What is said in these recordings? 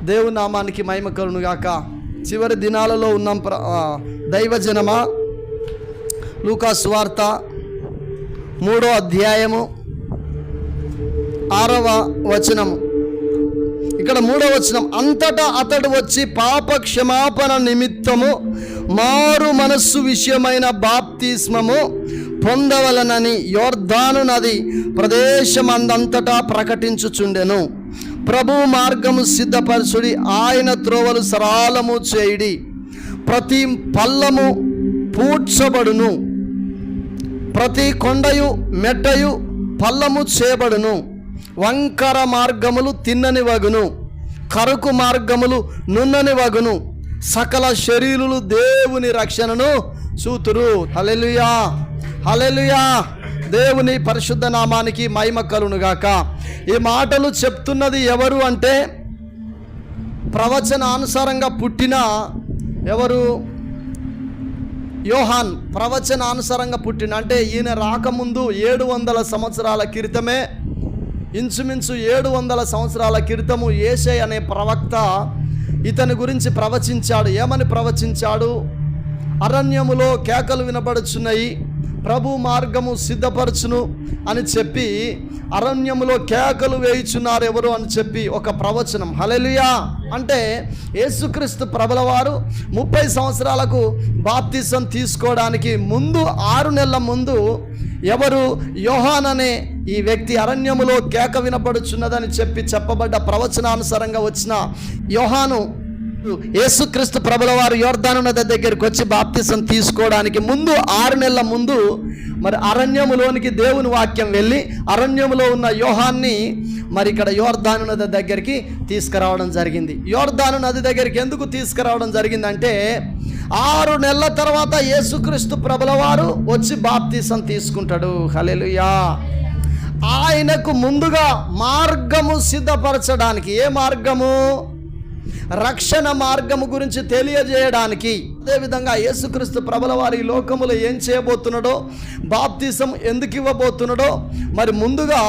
దేవుని నామానికి మహిమ కలుగును గాక. చివరి దినాలలో ఉన్నాం. దైవజనమా, లూకా సువార్త 3వ అధ్యాయము 6వ వచనము. ఇక్కడ 3వ వచనం, అంతటా అతడు వచ్చి పాప క్షమాపణ నిమిత్తము మారు మనస్సు విషయమైన బాప్తిస్మము పొందవలనని యోర్దాను నది ప్రదేశమందంతటా ప్రకటించుచుండెను. ప్రభు మార్గము సిద్ధపరచుడి, ఆయన త్రోవలు సరళము చేయుడి, ప్రతి పల్లము పూడ్చబడును, ప్రతి కొండయు మెట్టయు పల్లము చేయబడును, వంకర మార్గములు తిన్నని వగును, కరుకు మార్గములు నున్నని వగును, సకల శరీరులు దేవుని రక్షణను చూతురు. హల్లెలూయా, హల్లెలూయా. దేవుని పరిశుద్ధ నామానికి మహిమ కలుగును గాక. ఈ మాటలు చెప్తున్నది ఎవరు అంటే ప్రవచనానుసారంగా పుట్టిన ఎవరు? యోహాన్. ప్రవచనానుసారంగా పుట్టిన అంటే ఈయన రాకముందు 700 సంవత్సరాల క్రితమే, ఇంచుమించు 700 సంవత్సరాల క్రితము యేషయ అనే ప్రవక్త ఇతని గురించి ప్రవచించాడు. ఏమని ప్రవచించాడు? అరణ్యములో కేకలు వినపడుచున్నాయి, ప్రభు మార్గము సిద్ధపరచును అని చెప్పి అరణ్యములో కేకలు వేయుచున్నారు ఎవరు అని చెప్పి ఒక ప్రవచనం. హల్లెలూయా. అంటే యేసుక్రీస్తు ప్రభుల వారు 30 సంవత్సరాలకు బాప్తిసం తీసుకోవడానికి ముందు 6 నెలల ముందు ఎవరు? యోహాన్ అనే ఈ వ్యక్తి అరణ్యములో కేక వినపడుచున్నదని చెప్పబడ్డ ప్రవచనానుసారంగా వచ్చిన యోహాను యేసుక్రీస్తు ప్రభుల వారు యోర్దాను నది దగ్గరికి వచ్చి బాప్తిసం తీసుకోవడానికి ముందు 6 నెలల ముందు మరి అరణ్యములోనికి దేవుని వాక్యం వెళ్ళి అరణ్యములో ఉన్న యోహాన్ని మరి ఇక్కడ యోర్దాను నది దగ్గరికి తీసుకురావడం జరిగింది. యోర్దాను నది దగ్గరికి ఎందుకు తీసుకురావడం జరిగిందంటే 6 నెలల తర్వాత యేసుక్రీస్తు ప్రభుల వారు వచ్చి బాప్తిసం తీసుకుంటాడు. హల్లెలూయా. ఆయనకు ముందుగా మార్గము సిద్ధపరచడానికి, ఏ మార్గము? రక్షణ మార్గము గురించి తెలియజేయడానికి. అదేవిధంగా యేసుక్రీస్తు ప్రభుల వారి ఈ లోకములో ఏం చేయబోతున్నాడో, బాప్తిసం ఎందుకు ఇవ్వబోతున్నాడో మరి ముందుగా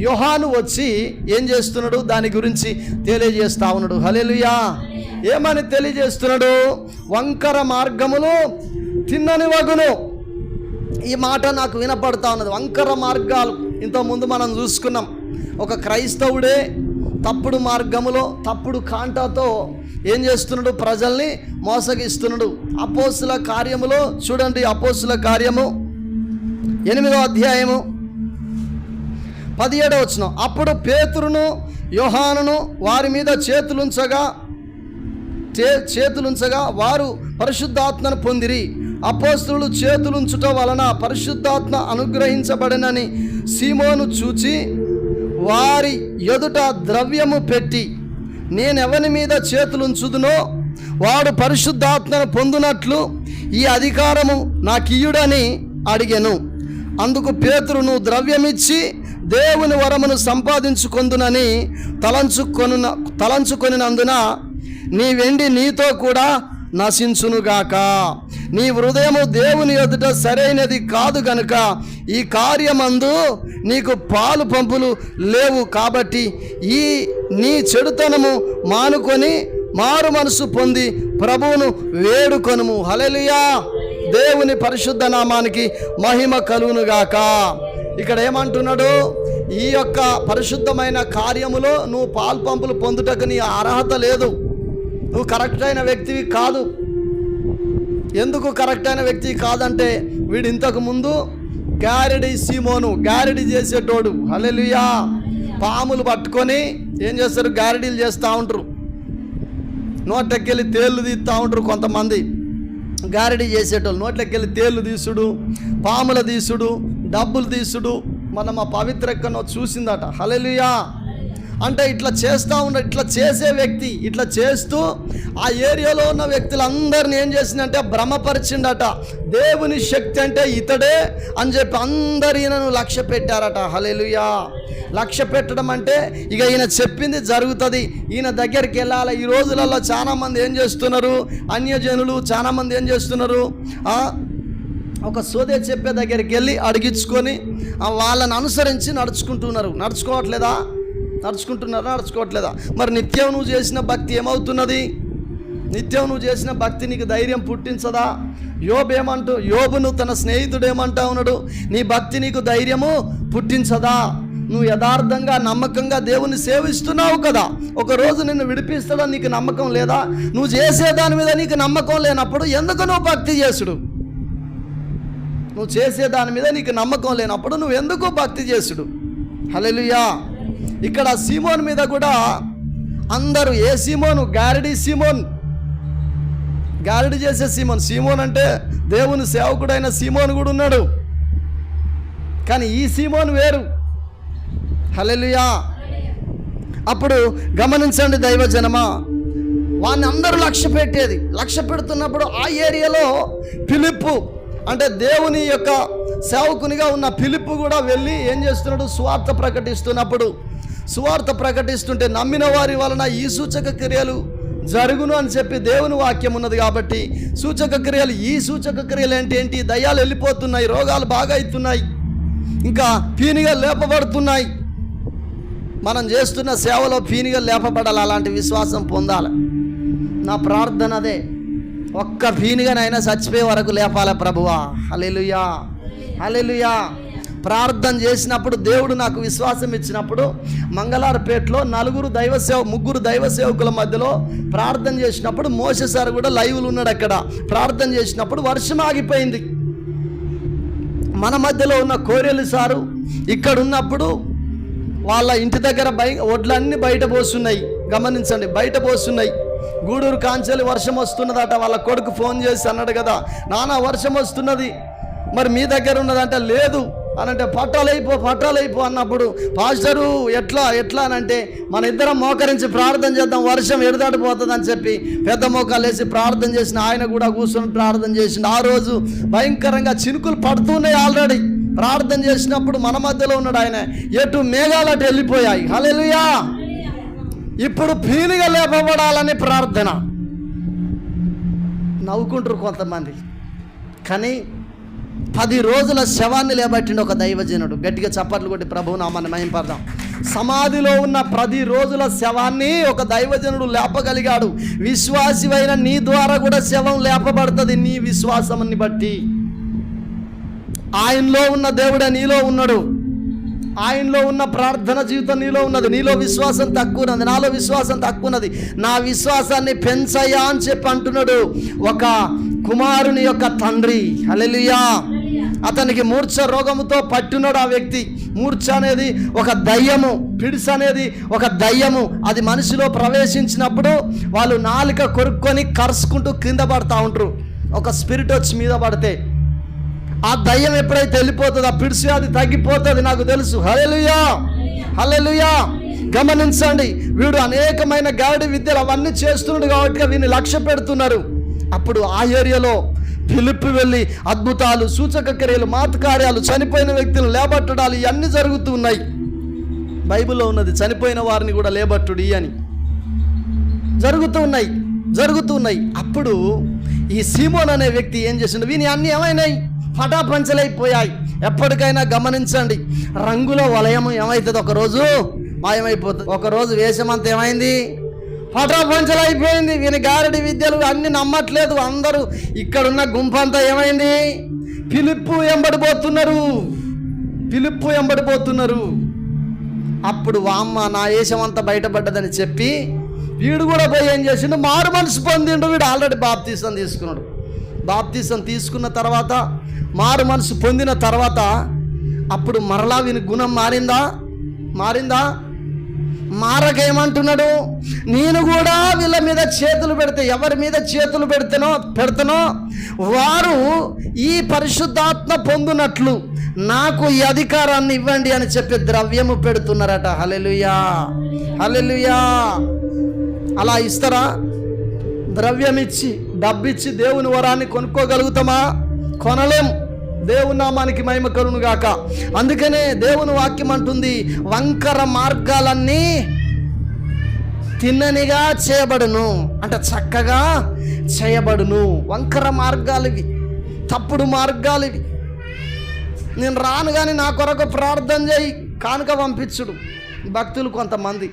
యోహాను వచ్చి ఏం చేస్తున్నాడు దాని గురించి తెలియజేస్తా ఉన్నాడు. హల్లెలూయా. ఏమని తెలియజేస్తున్నాడు? వంకర మార్గములు తిన్నని వగును. ఈ మాట నాకు వినపడతా ఉన్నది. వంకర మార్గాలు ఇంతకుముందు మనం చూసుకున్నాం. ఒక క్రైస్తవుడే తప్పుడు మార్గములో తప్పుడు కాంటాతో ఏం చేస్తున్నాడు? ప్రజల్ని మోసగిస్తున్నాడు. అపోస్తుల కార్యములో చూడండి, అపోస్తుల కార్యము 8వ అధ్యాయము 17వ వచనం. అప్పుడు పేతురును యోహానును వారి మీద చేతులుంచగా వారు పరిశుద్ధాత్మను పొందిరి. అపోస్తులు చేతులుంచుట వలన పరిశుద్ధాత్మ అనుగ్రహించబడినని సీమోను చూచి వారి ఎదుట ద్రవ్యము పెట్టి, నేనెవని మీద చేతులుంచుదునో వాడు పరిశుద్ధాత్మను పొందునట్లు ఈ అధికారము నాకియ్యుడని అడిగెను. అందుకు పేతురును ద్రవ్యమిచ్చి దేవుని వరమును సంపాదించుకొందునని తలంచుకొనినందున నీ వెండి నీతో కూడా నశించునుగాక. నీ హృదయము దేవుని ఎదుట సరైనది కాదు గనుక ఈ కార్యమందు నీకు పాలు పంపులు లేవు. కాబట్టి ఈ నీ చెడుతనము మానుకొని మారు మనసు పొంది ప్రభువును వేడుకొనుము. హల్లెలూయా. దేవుని పరిశుద్ధ నామానికి మహిమ కలుగునుగాక. ఇక్కడ ఏమంటున్నాడు? ఈ యొక్క పరిశుద్ధమైన కార్యములో నువ్వు పాలు పంపులు పొందుటకు నీ అర్హత లేదు. నువ్వు కరెక్ట్ అయిన వ్యక్తివి కాదు. ఎందుకు కరెక్ట్ అయిన వ్యక్తి కాదంటే వీడు ఇంతకు ముందు గారెడి సీమోను, గారెడి చేసేటోడు. హల్లెలూయా. పాములు పట్టుకొని ఏం చేస్తారు? గారెడీలు చేస్తూ ఉంటారు. నోట్లకెళ్ళి తేళ్ళు తీస్తూ ఉంటారు కొంతమంది. గారెడీ చేసేటోళ్ళు నోట్లకెళ్ళి తేళ్ళు తీసుడు, పాముల తీసుడు, డబ్బులు తీసుడు మనం ఆ పవిత్రక్కను చూసిందట. హల్లెలూయా. అంటే ఇట్లా చేస్తూ ఇట్లా చేసే వ్యక్తి ఇట్లా చేస్తూ ఆ ఏరియాలో ఉన్న వ్యక్తులందరినీ ఏం చేసిందంటే భ్రమపరిచిండట. దేవుని శక్తి అంటే ఇతడే అని చెప్పి అందరు ఈయనను లక్ష్య పెట్టారట. హల్లెలూయా. లక్ష్య పెట్టడం అంటే ఇక ఈయన చెప్పింది జరుగుతుంది, ఈయన దగ్గరికి వెళ్ళాలి. ఈ రోజులలో చాలామంది ఏం చేస్తున్నారు? అన్యజనులు చాలామంది ఏం చేస్తున్నారు? ఒక సోదే చెప్పే దగ్గరికి వెళ్ళి అడిగించుకొని వాళ్ళని అనుసరించి నడుచుకుంటున్నారు. నడుచుకోవట్లేదా? నడుచుకుంటున్నారా, నడుచుకోవట్లేదా? మరి నిత్యం నువ్వు చేసిన భక్తి ఏమవుతున్నది? నిత్యం నువ్వు చేసిన భక్తి నీకు ధైర్యం పుట్టించదా? యోబును తన స్నేహితుడు ఏమంటా ఉన్నాడు? నీ భక్తి నీకు ధైర్యము పుట్టించదా? నువ్వు యథార్థంగా నమ్మకంగా దేవుని సేవిస్తున్నావు కదా, ఒకరోజు నిన్ను విడిపిస్తాడని నీకు నమ్మకం లేదా? నువ్వు చేసే దాని మీద నీకు నమ్మకం లేనప్పుడు ఎందుకు నువ్వు భక్తి చేసుడు? నువ్వు చేసే దాని మీద నీకు నమ్మకం లేనప్పుడు నువ్వు ఎందుకు భక్తి చేసుడు? హల్లెలూయా. ఇక్కడ సీమోన్ మీద కూడా అందరూ, ఏ సీమోను? గారడి చేసే సీమోన్ అంటే దేవుని సేవకుడైన సీమోన్ కూడా ఉన్నాడు, కానీ ఈ సీమోన్ వేరు. హల్లెలూయా. అప్పుడు గమనించండి దైవజనమా, వాడిని అందరూ లక్ష్య పెడుతున్నప్పుడు ఆ ఏరియాలో ఫిలిప్పు అంటే దేవుని యొక్క సేవకునిగా ఉన్న ఫిలిప్పు కూడా వెళ్ళి ఏం చేస్తున్నాడు? సువార్త ప్రకటిస్తుంటే నమ్మిన వారి వలన ఈ సూచక క్రియలు జరుగును అని చెప్పి దేవుని వాక్యం ఉన్నది కాబట్టి సూచక క్రియలు, ఈ సూచక క్రియలు ఏంటి? దయ్యాలు వెళ్ళిపోతున్నాయి, రోగాలు బాగా అవుతున్నాయి, ఇంకా పీనిగా లేపబడుతున్నాయి. మనం చేస్తున్న సేవలో పీనిగా లేపబడాలి, అలాంటి విశ్వాసం పొందాలి. నా ప్రార్థన అదే, ఒక్క పీనిగానైనా చచ్చిపోయే వరకు లేపాలి ప్రభువా. హల్లెలూయా, హల్లెలూయా. ప్రార్థన చేసినప్పుడు దేవుడు నాకు విశ్వాసం ఇచ్చినప్పుడు మంగళారపేటలో ముగ్గురు దైవ సేవకుల మధ్యలో ప్రార్థన చేసినప్పుడు మోషే సార్ కూడా లైవ్లు ఉన్నాడు. అక్కడ ప్రార్థన చేసినప్పుడు వర్షం ఆగిపోయింది. మన మధ్యలో ఉన్న కోరెలు సారు ఇక్కడ ఉన్నప్పుడు వాళ్ళ ఇంటి దగ్గర వడ్లన్నీ బయట పోస్తున్నాయి. గమనించండి, బయట పోస్తున్నాయి. గూడూరు కాంచెలి వర్షం వస్తున్నదట. వాళ్ళ కొడుకు ఫోన్ చేసి అన్నాడు కదా, నాన్న వర్షం వస్తున్నది, మరి మీ దగ్గర ఉన్నదంటే లేదు అనంటే పట్టాలైపో అన్నప్పుడు పాస్టరు ఎట్లా అని అంటే మన ఇద్దరం మోకరించి ప్రార్థన చేద్దాం, వర్షం ఎడదాడిపోతుంది అని చెప్పి పెద్ద మోకాలు వేసి ప్రార్థన చేసిన ఆయన కూడా కూర్చొని ప్రార్థన చేసిండు. ఆ రోజు భయంకరంగా చినుకులు పడుతున్నాయి. ఆల్రెడీ ప్రార్థన చేసినప్పుడు మన మధ్యలో ఉన్నాడు ఆయన. ఎటు మేఘాలటు వెళ్ళిపోయాయి. హల్లెలూయా. ఇప్పుడు పీనుగా లేపబడాలని ప్రార్థన. నవ్వుకుంటారు కొంతమంది, కానీ 10 రోజుల శవాన్ని లేబట్టిండు ఒక దైవజనుడు. గట్టిగా చప్పట్లు కొట్టి ప్రభువు నామాన్ని మహింపడదాం. సమాధిలో ఉన్న 10 రోజుల శవాన్ని ఒక దైవజనుడు లేపగలిగాడు. విశ్వాసివైన నీ ద్వారా కూడా శవం లేపబడుతుంది, నీ విశ్వాసాన్ని బట్టి. ఆయనలో ఉన్న దేవుడే నీలో ఉన్నాడు. ఆయనలో ఉన్న ప్రార్థన జీవితం నీలో ఉన్నది. నీలో విశ్వాసం తక్కువ ఉన్నది, నాలో విశ్వాసం తక్కువ ఉన్నది. నా విశ్వాసాన్ని పెంచయ్యా అని చెప్పి అంటున్నాడు ఒక కుమారుని యొక్క తండ్రి. హల్లెలూయా. అతనికి మూర్ఛ రోగముతో పట్టున్నాడు ఆ వ్యక్తి. మూర్ఛ అనేది ఒక దయ్యము, పిడిస్ అనేది ఒక దయ్యము. అది మనిషిలో ప్రవేశించినప్పుడు వాళ్ళు నాలుక కొరుక్కొని కరుచుకుంటూ కింద పడతా ఉంటారు. ఒక స్పిరిట్ వచ్చి మీద పడితే ఆ దయ్యం ఎప్పుడైతే వెళ్ళిపోతుందో ఆ పిడిసి అది తగ్గిపోతుంది, నాకు తెలుసు. హల్లెలూయా, హల్లెలూయా. గమనించండి, వీడు అనేకమైన గాడి విద్యలు అవన్నీ చేస్తున్నాడు కాబట్టి వీడిని లక్ష్య పెడుతున్నారు. అప్పుడు ఆ ఏరియాలో ఫిలిప్పు వెళ్ళి అద్భుతాలు, సూచక క్రియలు, మాతకార్యాలు, చనిపోయిన వ్యక్తులు లేబట్టడాలు ఇవన్నీ జరుగుతూ ఉన్నాయి. బైబిల్లో ఉన్నది, చనిపోయిన వారిని కూడా లేబట్టుడి అని జరుగుతూ ఉన్నాయి. అప్పుడు ఈ సీమోన్ అనే వ్యక్తి ఏం చేసిండు? వీని అన్నీ ఏమైనాయి? పటాపంచలైపోయాయి. ఎప్పటికైనా గమనించండి, రంగుల వలయం ఏమవుతుంది? ఒకరోజు మాయమైపోతుంది. ఒకరోజు వేషమంతా ఏమైంది? పటాపంచలైపోయింది. వీని గారడి విద్యలు అన్ని నమ్మట్లేదు అందరూ. ఇక్కడున్న గుంపంతా ఏమైంది? ఫిలిప్పు ఎంబడిపోతున్నారు. అప్పుడు వామ్మ, నా వేషమంతా బయటపడ్డదని చెప్పి వీడు కూడా పోయి ఏం చేసిండు? మారు మనసు పొందిండు. వీడు ఆల్రెడీ బాప్తీసం తీసుకున్నాడు. బాప్తీసం తీసుకున్న తర్వాత, మారు మనసు పొందిన తర్వాత అప్పుడు మరలా వీని గుణం మారిందా? మారకేమంటున్నాడు? నేను కూడా వీళ్ళ మీద చేతులు పెడితే, ఎవరి మీద చేతులు పెడతానో వారు ఈ పరిశుద్ధాత్మ పొందునట్లు నాకు ఈ అధికారాన్ని ఇవ్వండి అని చెప్పి ద్రవ్యము పెడుతున్నారట. హల్లెలూయా, హల్లెలూయా. అలా ఇస్తారా? ద్రవ్యం ఇచ్చి, డబ్బిచ్చి దేవుని వరాన్ని కొనుక్కోగలుగుతామా? కొనలేం. దేవుని నామానికి మహిమ కలుగును గాక. అందుకనే దేవుని వాక్యం అంటుంది, వంకర మార్గాలన్నీ తిన్ననిగా చేయబడును, అంటే చక్కగా చేయబడును. వంకర మార్గాలు ఇవి, తప్పుడు మార్గాలు ఇవి. నేను రాను కానీ నా కొరకు ప్రార్థన చేయి, కానుక పంపించుడు. భక్తులు కొంతమంది.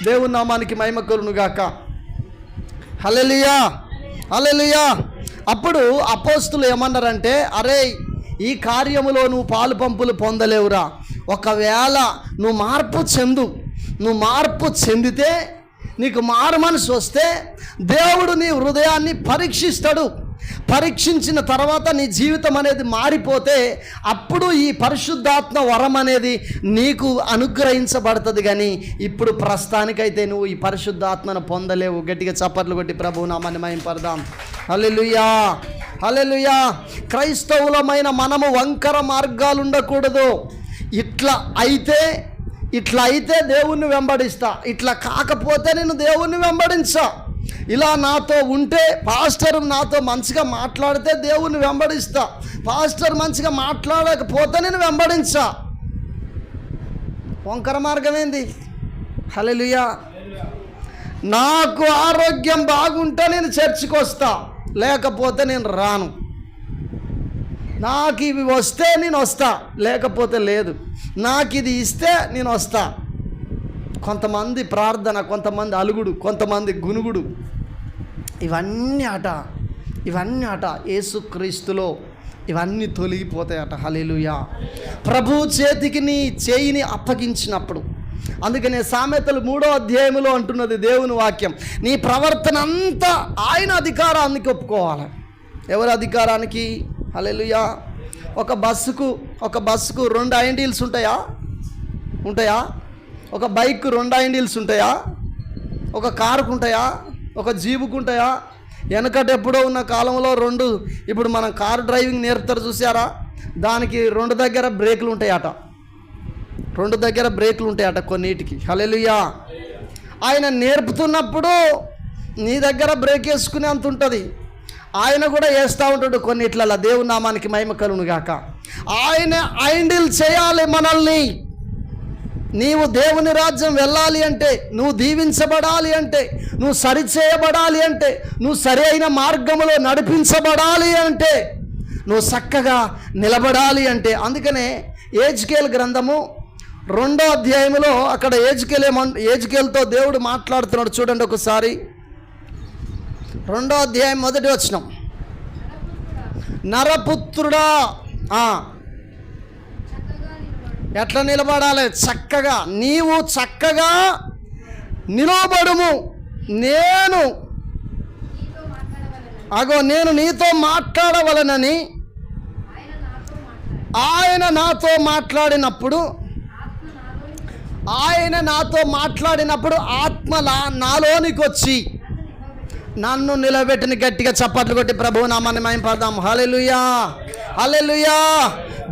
దేవుని నామానికి మహిమ కలుగునుగాక. హల్లెలూయా, హల్లెలూయా. అప్పుడు అపోస్తులు ఏమన్నారంటే, అరే ఈ కార్యములో నువ్వు పాలు పంపులు పొందలేవురా, ఒకవేళ నువ్వు మార్పు చెందితే, నీకు మారు మనసు వస్తే దేవుడు నీ హృదయాన్ని పరీక్షిస్తాడు. పరీక్షించిన తర్వాత నీ జీవితం అనేది మారిపోతే అప్పుడు ఈ పరిశుద్ధాత్మ వరం అనేది నీకు అనుగ్రహించబడుతుంది. కానీ ఇప్పుడు ప్రస్తుతానికైతే నువ్వు ఈ పరిశుద్ధాత్మను పొందలేవు. గట్టిగా చప్పట్లు కొట్టి ప్రభువు నామాన్ని మహింపడదాం. హల్లెలూయా, హల్లెలూయా. క్రైస్తవులమైన మనము వంకర మార్గాలు ఉండకూడదు. ఇట్లా అయితే దేవుణ్ణి వెంబడిస్తా, ఇట్లా కాకపోతే నేను దేవుణ్ణి వెంబడించా. ఇలా నాతో ఉంటే, పాస్టర్ నాతో మంచిగా మాట్లాడితే దేవుణ్ణి వెంబడిస్తా, పాస్టర్ మంచిగా మాట్లాడకపోతే నేను వెంబడించా. వంకర మార్గం ఏంది? హల్లెలూయా. నాకు ఆరోగ్యం బాగుంటే నేను చర్చికి వస్తా, లేకపోతే నేను రాను. నాకు ఇవి వస్తే నేను వస్తా, లేకపోతే లేదు. నాకు ఇది ఇస్తే నేను వస్తా. కొంతమంది ప్రార్థన, కొంతమంది అలుగుడు, కొంతమంది గునుగుడు, ఇవన్నీ అట యేసుక్రీస్తులో ఇవన్నీ తొలగిపోతాయట. హల్లెలూయా. ప్రభు చేతికి నీ చేయిని అప్పగించినప్పుడు, అందుకనే సామెతలు 3వ అధ్యాయంలో అంటున్నది దేవుని వాక్యం, నీ ప్రవర్తన అంతా ఆయన అధికారానికి ఒప్పుకోవాలి. ఎవరి అధికారానికి? హల్లెలూయా. ఒక బస్సుకు 2 ఐండిల్స్ ఉంటాయా? ఒక బైక్ 2 ఐండిల్స్ ఉంటాయా? ఒక కారుకు ఉంటాయా? ఒక జీబుకు ఉంటాయా? వెనకట ఎప్పుడో ఉన్న కాలంలో 2, ఇప్పుడు మనం కారు డ్రైవింగ్ నేర్పుతారు చూసారా, దానికి 2 దగ్గర బ్రేకులు ఉంటాయట. 2 దగ్గర బ్రేకులు ఉంటాయట కొన్నిటికి. హల్లెలూయా. ఆయన నేర్పుతున్నప్పుడు నీ దగ్గర బ్రేక్ వేసుకునే అంత ఉంటుంది, ఆయన కూడా వేస్తూ ఉంటాడు కొన్నిట్లలో. దేవుని నామానికి మహిమ కలుగునుగాక. ఆయన ఐండిల్ చేయాలి మనల్ని. నీవు దేవుని రాజ్యం వెళ్ళాలి అంటే, నువ్వు దీవించబడాలి అంటే, నువ్వు సరిచేయబడాలి అంటే, నువ్వు సరి అయిన మార్గంలో నడిపించబడాలి అంటే, నువ్వు చక్కగా నిలబడాలి అంటే. అందుకనే యెహెజ్కేలు గ్రంథము 2వ అధ్యాయంలో అక్కడ యెహెజ్కేలుతో దేవుడు మాట్లాడుతున్నాడు. చూడండి ఒకసారి. 2వ అధ్యాయం 1వ వచనం. నరపుత్రుడా, ఎట్లా నిలబడాలి? చక్కగా, నీవు చక్కగా నిలబడుము. నేను నీతో మాట్లాడవలనని ఆయన నాతో మాట్లాడినప్పుడు ఆత్మ నాలోనికి వచ్చి నన్ను నిలబెట్టిన. గట్టిగా చప్పట్లు కొట్టి ప్రభువు నామాన్ని మహింపడదాం. హల్లెలూయా, హల్లెలూయా.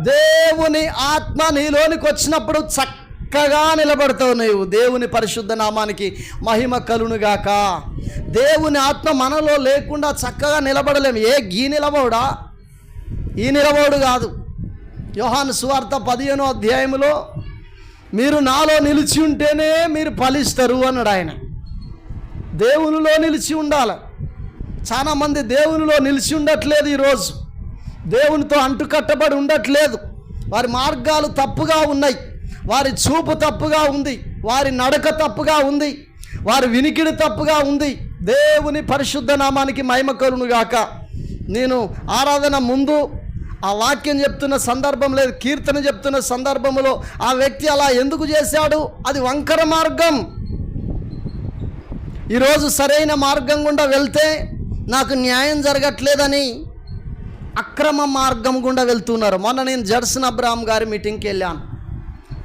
దేవుని ఆత్మ నీలోనికి వచ్చినప్పుడు చక్కగా నిలబడతావు నువ్వు. దేవుని పరిశుద్ధ నామానికి మహిమ కలుగునుగాక. దేవుని ఆత్మ మనలో లేకుండా చక్కగా నిలబడలేము. ఈ నిలబడు కాదు. యోహాను సువార్త 15వ అధ్యాయంలో మీరు నాలో నిలిచి ఉంటేనే మీరు ఫలిస్తారు అన్నాడు ఆయన. దేవునిలో నిలిచి ఉండాలి. చాలామంది దేవునిలో నిలిచి ఉండట్లేదు. ఈరోజు దేవునితో అంటుకట్టబడి ఉండట్లేదు. వారి మార్గాలు తప్పుగా ఉన్నాయి, వారి చూపు తప్పుగా ఉంది, వారి నడక తప్పుగా ఉంది, వారి వినికిడి తప్పుగా ఉంది. దేవుని పరిశుద్ధ నామానికి మహిమ కలుగునుగాక. నేను ఆరాధన ముందు ఆ వాక్యం చెప్తున్న సందర్భం లేదు, కీర్తన చెప్తున్న సందర్భంలో ఆ వ్యక్తి అలా ఎందుకు చేశాడు? అది వంకర మార్గం. ఈరోజు సరైన మార్గం గుండా వెళ్తే నాకు న్యాయం జరగట్లేదని అక్రమ మార్గం గుండా వెళ్తున్నారు. మొన్న నేను జడ్సన్ అబ్రహాం గారి మీటింగ్కి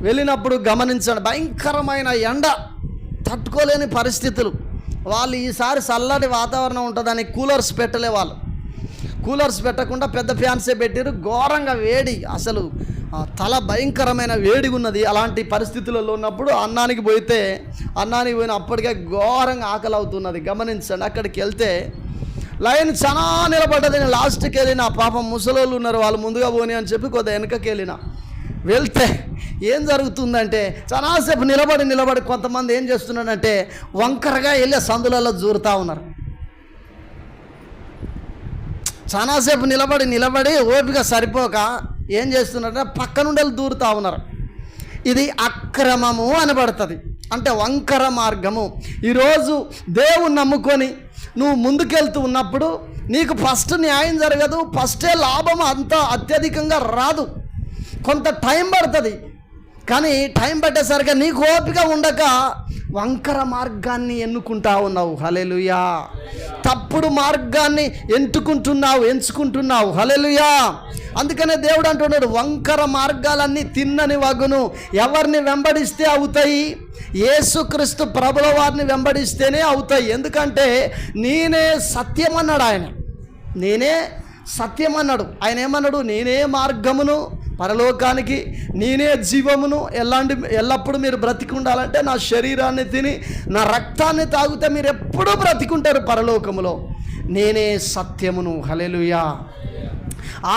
వెళ్ళినప్పుడు గమనించాను, భయంకరమైన ఎండ, తట్టుకోలేని పరిస్థితులు. వాళ్ళు ఈసారి చల్లటి వాతావరణం ఉంటుందని కూలర్స్ పెట్టలే. వాళ్ళు కూలర్స్ పెట్టకుండా పెద్ద ఫ్యాన్సే పెట్టారు. ఘోరంగా వేడి, అసలు తల భయంకరమైన వేడి ఉన్నది. అలాంటి పరిస్థితులలో ఉన్నప్పుడు అన్నానికి పోయిన అప్పటికే ఘోరంగా ఆకలి అవుతున్నది. గమనించండి. అక్కడికి వెళ్తే లైన్ చాలా నిలబడ్డది. నేను లాస్ట్కి వెళ్ళిన, పాపం ముసలోళ్ళు ఉన్నారు, వాళ్ళు ముందుగా పోని అని చెప్పి కొద్దిగా వెనకకి వెళ్తే ఏం జరుగుతుందంటే, చాలాసేపు నిలబడి కొంతమంది ఏం చేస్తున్నారంటే వంకరగా వెళ్ళి సందులలో జూరుతూ ఉన్నారు. చాలాసేపు నిలబడి ఓపిక సరిపోక ఏం చేస్తున్నారంటే పక్క నుండి దూరుతూ ఉన్నారు. ఇది అక్రమము అనబడుతుంది, అంటే వంకర మార్గము. ఈరోజు దేవుని నమ్ముకొని నువ్వు ముందుకెళ్తూ ఉన్నప్పుడు నీకు ఫస్ట్ న్యాయం జరగదు, ఫస్టే లాభం అంత అత్యధికంగా రాదు, కొంత టైం పడుతుంది. కానీ టైం పట్టేసరికి నీకు ఓపిక ఉండక వంకర మార్గాన్ని ఎన్నుకుంటా ఉన్నావు. హల్లెలూయా. తప్పుడు మార్గాన్ని ఎంచుకుంటున్నావు. హల్లెలూయా. అందుకనే దేవుడు అంటున్నాడు, వంకర మార్గాలన్నీ తిన్నని వగును. ఎవరిని వెంబడిస్తే అవుతాయి? యేసుక్రీస్తు ప్రభుల వారిని వెంబడిస్తేనే అవుతాయి. ఎందుకంటే నేనే సత్యం అన్నాడు ఆయన. నేనే సత్యం అన్నాడు ఆయన. ఏమన్నాడు? నేనే మార్గమును పరలోకానికి, నేనే జీవమును. ఎల్లప్పుడూ మీరు బ్రతికి ఉండాలంటే నా శరీరాన్ని తిని నా రక్తాన్ని తాగితే మీరు ఎప్పుడూ బ్రతికుంటారు పరలోకములో. నేనే సత్యమును. హల్లెలూయా.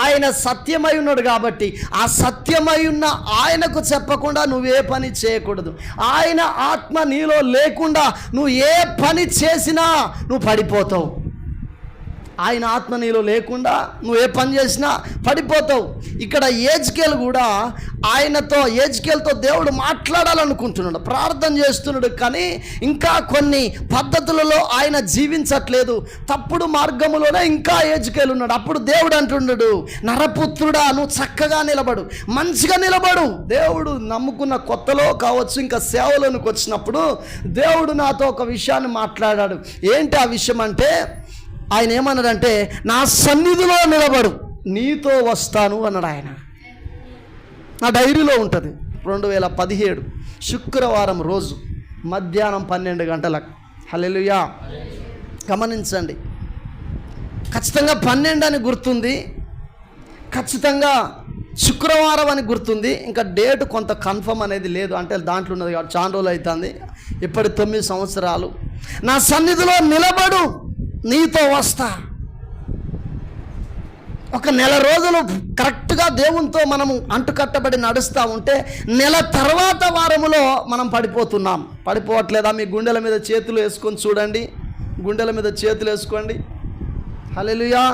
ఆయన సత్యమై ఉన్నాడు కాబట్టి ఆ సత్యమై ఉన్న ఆయనకు చెప్పకుండా నువ్వే పని చేయకూడదు. ఆయన ఆత్మ నీలో లేకుండా నువ్వు ఏ పని చేసినా నువ్వు పడిపోతావు. ఆయన ఆత్మ నీలో లేకుండా నువ్వు ఏ పని చేసినా పడిపోతావు. ఇక్కడ యెజ్కేలు కూడా యెజ్కేలుతో దేవుడు మాట్లాడాలనుకుంటున్నాడు, ప్రార్థన చేస్తున్నాడు. కానీ ఇంకా కొన్ని పద్ధతులలో ఆయన జీవించట్లేదు, తప్పుడు మార్గములోనే ఇంకా యెజ్కేలు ఉన్నాడు. అప్పుడు దేవుడు అంటున్నాడు, నరపుత్రుడా నువ్వు చక్కగా నిలబడు, మంచిగా నిలబడు. దేవుడు నమ్ముకున్న కొత్తలో కావచ్చు, ఇంకా సేవలోనికి వచ్చినప్పుడు దేవుడు నాతో ఒక విషయాన్ని మాట్లాడాడు. ఏంటి ఆ విషయం అంటే, ఆయన ఏమన్నాడంటే, నా సన్నిధిలో నిలబడు, నీతో వస్తాను అన్నాడు ఆయన. నా డైరీలో ఉంటుంది. 2017 శుక్రవారం రోజు మధ్యాహ్నం 12 గంటలకు. హల్లెలూయా. గమనించండి, ఖచ్చితంగా 12 అని గుర్తుంది, ఖచ్చితంగా శుక్రవారం అని గుర్తుంది. ఇంకా డేట్ కొంత కన్ఫర్మ్ అనేది లేదు, అంటే దాంట్లో ఉన్నది కాబట్టి చాలా రోజులు అవుతుంది. ఇప్పటి 9 సంవత్సరాలు. నా సన్నిధిలో నిలబడు, నీతో వస్తా. ఒక నెల రోజులు కరెక్ట్గా దేవునితో మనము అంటుకట్టబడి నడుస్తూ ఉంటే నెల తర్వాత వారములో మనం పడిపోవట్లేదా? మీ గుండెల మీద చేతులు వేసుకొని చూడండి, గుండెల మీద చేతులు వేసుకోండి. హల్లెలూయా.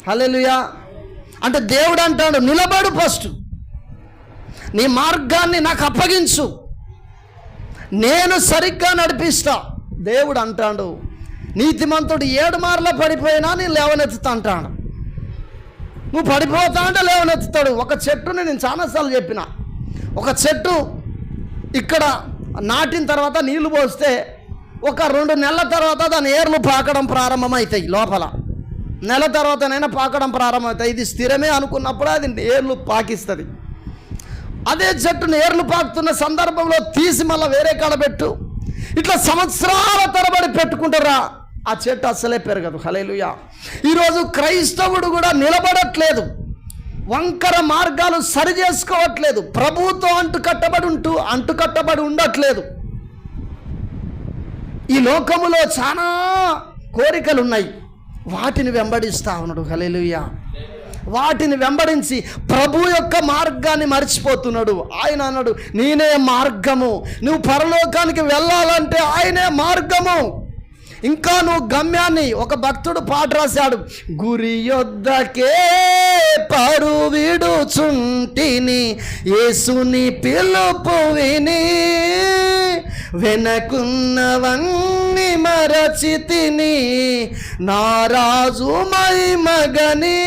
హల్లెలూయా. అంటే దేవుడు అంటాడు, నిలబడు, ఫస్ట్ నీ మార్గాన్ని నాకు అప్పగించు, నేను సరిగ్గా నడిపిస్తా. దేవుడు అంటాడు, నీతిమంతుడు 7 మార్లు పడిపోయినా నేను లేవనెత్తుతా అంటాడు. నువ్వు పడిపోతా అంటే లేవనెత్తుతాడు. ఒక చెట్టుని నేను చాలాసార్లు చెప్పిన, ఒక చెట్టు ఇక్కడ నాటిన తర్వాత నీళ్లు పోస్తే ఒక 2 నెలల తర్వాత దాని ఏర్లు పాకడం ప్రారంభమవుతాయి. లోపల నెల తర్వాతనైనా పాకడం ప్రారంభమవుతాయి. ఇది స్థిరమే అనుకున్నప్పుడు అది ఏర్లు పాకిస్తుంది. అదే చెట్టును ఏర్లు పాకుతున్న సందర్భంలో తీసి మళ్ళీ వేరే కాడ పెట్టు, ఇట్లా సంవత్సరాల తరబడి పెట్టుకుంటారా, ఆ చెట్టు అస్సలే పెరగదు. హల్లెలూయా. ఈరోజు క్రైస్తవుడు కూడా నిలబడట్లేదు, వంకర మార్గాలు సరి చేసుకోవట్లేదు, ప్రభువుతో అంటుకట్టబడి ఉండట్లేదు. ఈ లోకములో చాలా కోరికలు ఉన్నాయి, వాటిని వెంబడిస్తా ఉన్నాడు. హల్లెలూయా. వాటిని వెంబడించి ప్రభు యొక్క మార్గాన్ని మర్చిపోతున్నాడు. ఆయన అన్నాడు, నేనే మార్గము. నువ్వు పరలోకానికి వెళ్ళాలంటే ఆయనే మార్గము. ఇంకా నువ్వు గమ్యాన్ని, ఒక భక్తుడు పాట రాశాడు, గురి యొద్దకే పరువిడుచుంటిని యేసుని పిలుపు విని, వెనకున్నవన్నీ మరచితిని నారాజు మహిమగని.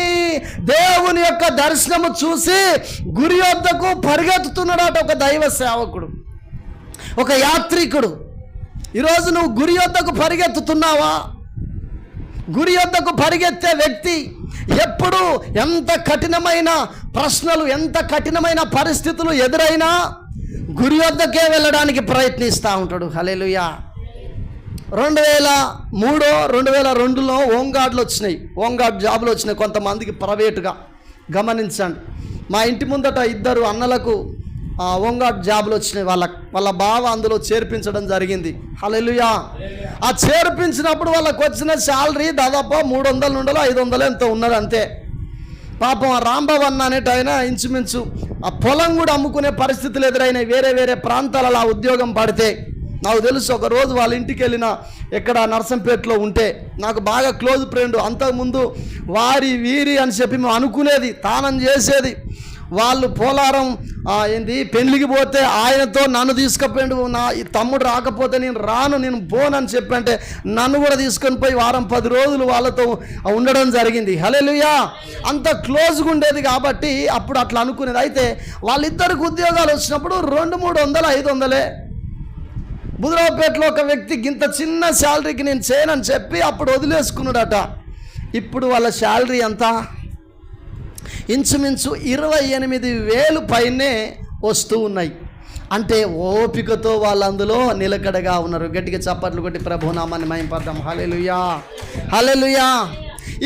దేవుని యొక్క దర్శనము చూసి గురి యొద్దకు పరిగెత్తుతున్నాడట ఒక దైవ సేవకుడు, ఒక యాత్రికుడు. ఈరోజు నువ్వు గురి యొద్దకు పరిగెత్తుతున్నావా? గురి యొద్దకు పరిగెత్తే వ్యక్తి ఎప్పుడు ఎంత కఠినమైన ప్రశ్నలు, ఎంత కఠినమైన పరిస్థితులు ఎదురైనా గురి యొద్దకే వెళ్ళడానికి ప్రయత్నిస్తూ ఉంటాడు. హల్లెలూయా. 2003 2002లో హోంగార్డులు వచ్చినాయి, హోంగార్డ్ జాబులు వచ్చినాయి కొంతమందికి ప్రైవేటుగా. గమనించండి, మా ఇంటి ముందట 2 అన్నలకు హోంగార్డ్ జాబులు వచ్చినాయి. వాళ్ళ బావ అందులో చేర్పించడం జరిగింది. హల్లెలూయా. ఆ చేర్పించినప్పుడు వాళ్ళకు వచ్చిన శాలరీ దాదాపు 300 నుండి 500 ఎంతో ఉన్నది అంతే. పాపం ఆ రాంబాబు అన్న అనేట ఆయన ఇంచుమించు ఆ పొలం కూడా అమ్ముకునే పరిస్థితులు ఎదురైనాయి. వేరే ప్రాంతాలలో ఆ ఉద్యోగం పడితే నాకు తెలుసు. ఒక రోజు వాళ్ళ ఇంటికి వెళ్ళిన, ఎక్కడ నర్సంపేటలో ఉంటే, నాకు బాగా క్లోజ్ ఫ్రెండ్. అంతకుముందు వారి వీరి అని చెప్పి మేము అనుకునేది, తానం చేసేది. వాళ్ళు పోలారం పెళ్లికి పోతే ఆయనతో నన్ను తీసుకుపోయిండు, నా తమ్ముడు రాకపోతే నేను రాను, నేను పోనని చెప్పంటే నన్ను కూడా తీసుకొని పోయి వారం 10 రోజులు వాళ్ళతో ఉండడం జరిగింది. హల్లెలూయా. అంత క్లోజ్గా ఉండేది కాబట్టి అప్పుడు అట్లా అనుకునేది. అయితే వాళ్ళిద్దరికి ఉద్యోగాలు వచ్చినప్పుడు 200-300 500. బుధరావుపేటలో ఒక వ్యక్తికి ఇంత చిన్న శాలరీకి నేను చేయనని చెప్పి అప్పుడు వదిలేసుకున్నాడట. ఇప్పుడు వాళ్ళ శాలరీ ఎంత? ఇంచుమించు 28,000 పైనే వస్తూ ఉన్నాయి. అంటే ఓపికతో వాళ్ళు అందులో నిలకడగా ఉన్నారు. గట్టిగా చప్పట్లు కొట్టి ప్రభునామాన్ని మహింపద్దాం. హల్లెలూయా, హల్లెలూయా.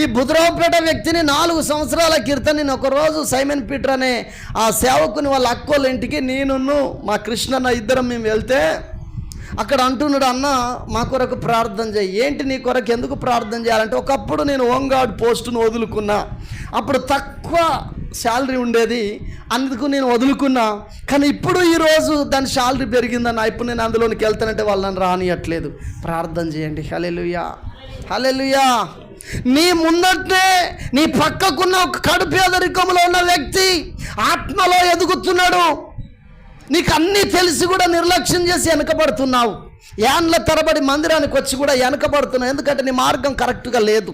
ఈ బుధరావుపేట వ్యక్తిని 4 సంవత్సరాల క్రితం నేను ఒకరోజు సైమన్ పీటర్ అనే ఆ సేవకుని వాళ్ళ అక్కోళ్ళ ఇంటికి నేను మా కృష్ణన్న ఇద్దరం మేము వెళ్తే అక్కడ అంటున్నాడు, అన్న మా కొరకు ప్రార్థన చేయి. ఏంటి నీ కొరకు ఎందుకు ప్రార్థన చేయాలంటే, ఒకప్పుడు నేను హోంగార్డ్ పోస్టును వదులుకున్నా, అప్పుడు తక్కువ శాలరీ ఉండేది, అందుకు నేను వదులుకున్నా, కానీ ఇప్పుడు ఈరోజు దాని శాలరీ పెరిగిందన్న, ఇప్పుడు నేను అందులోనికి వెళ్తానంటే వాళ్ళు నన్ను రానియట్లేదు, ప్రార్థన చేయండి. హల్లెలూయా, హల్లెలూయా. నీ ముందటే నీ పక్కకున్న ఒక కడుపేదరికంలో ఉన్న వ్యక్తి ఆత్మలో ఎదుగుతున్నాడు. నీకు అన్నీ తెలిసి కూడా నిర్లక్ష్యం చేసి వెనకబడుతున్నావు. ఏండ్ల తరబడి మందిరానికి వచ్చి కూడా వెనకబడుతున్నావు. ఎందుకంటే నీ మార్గం కరెక్ట్గా లేదు,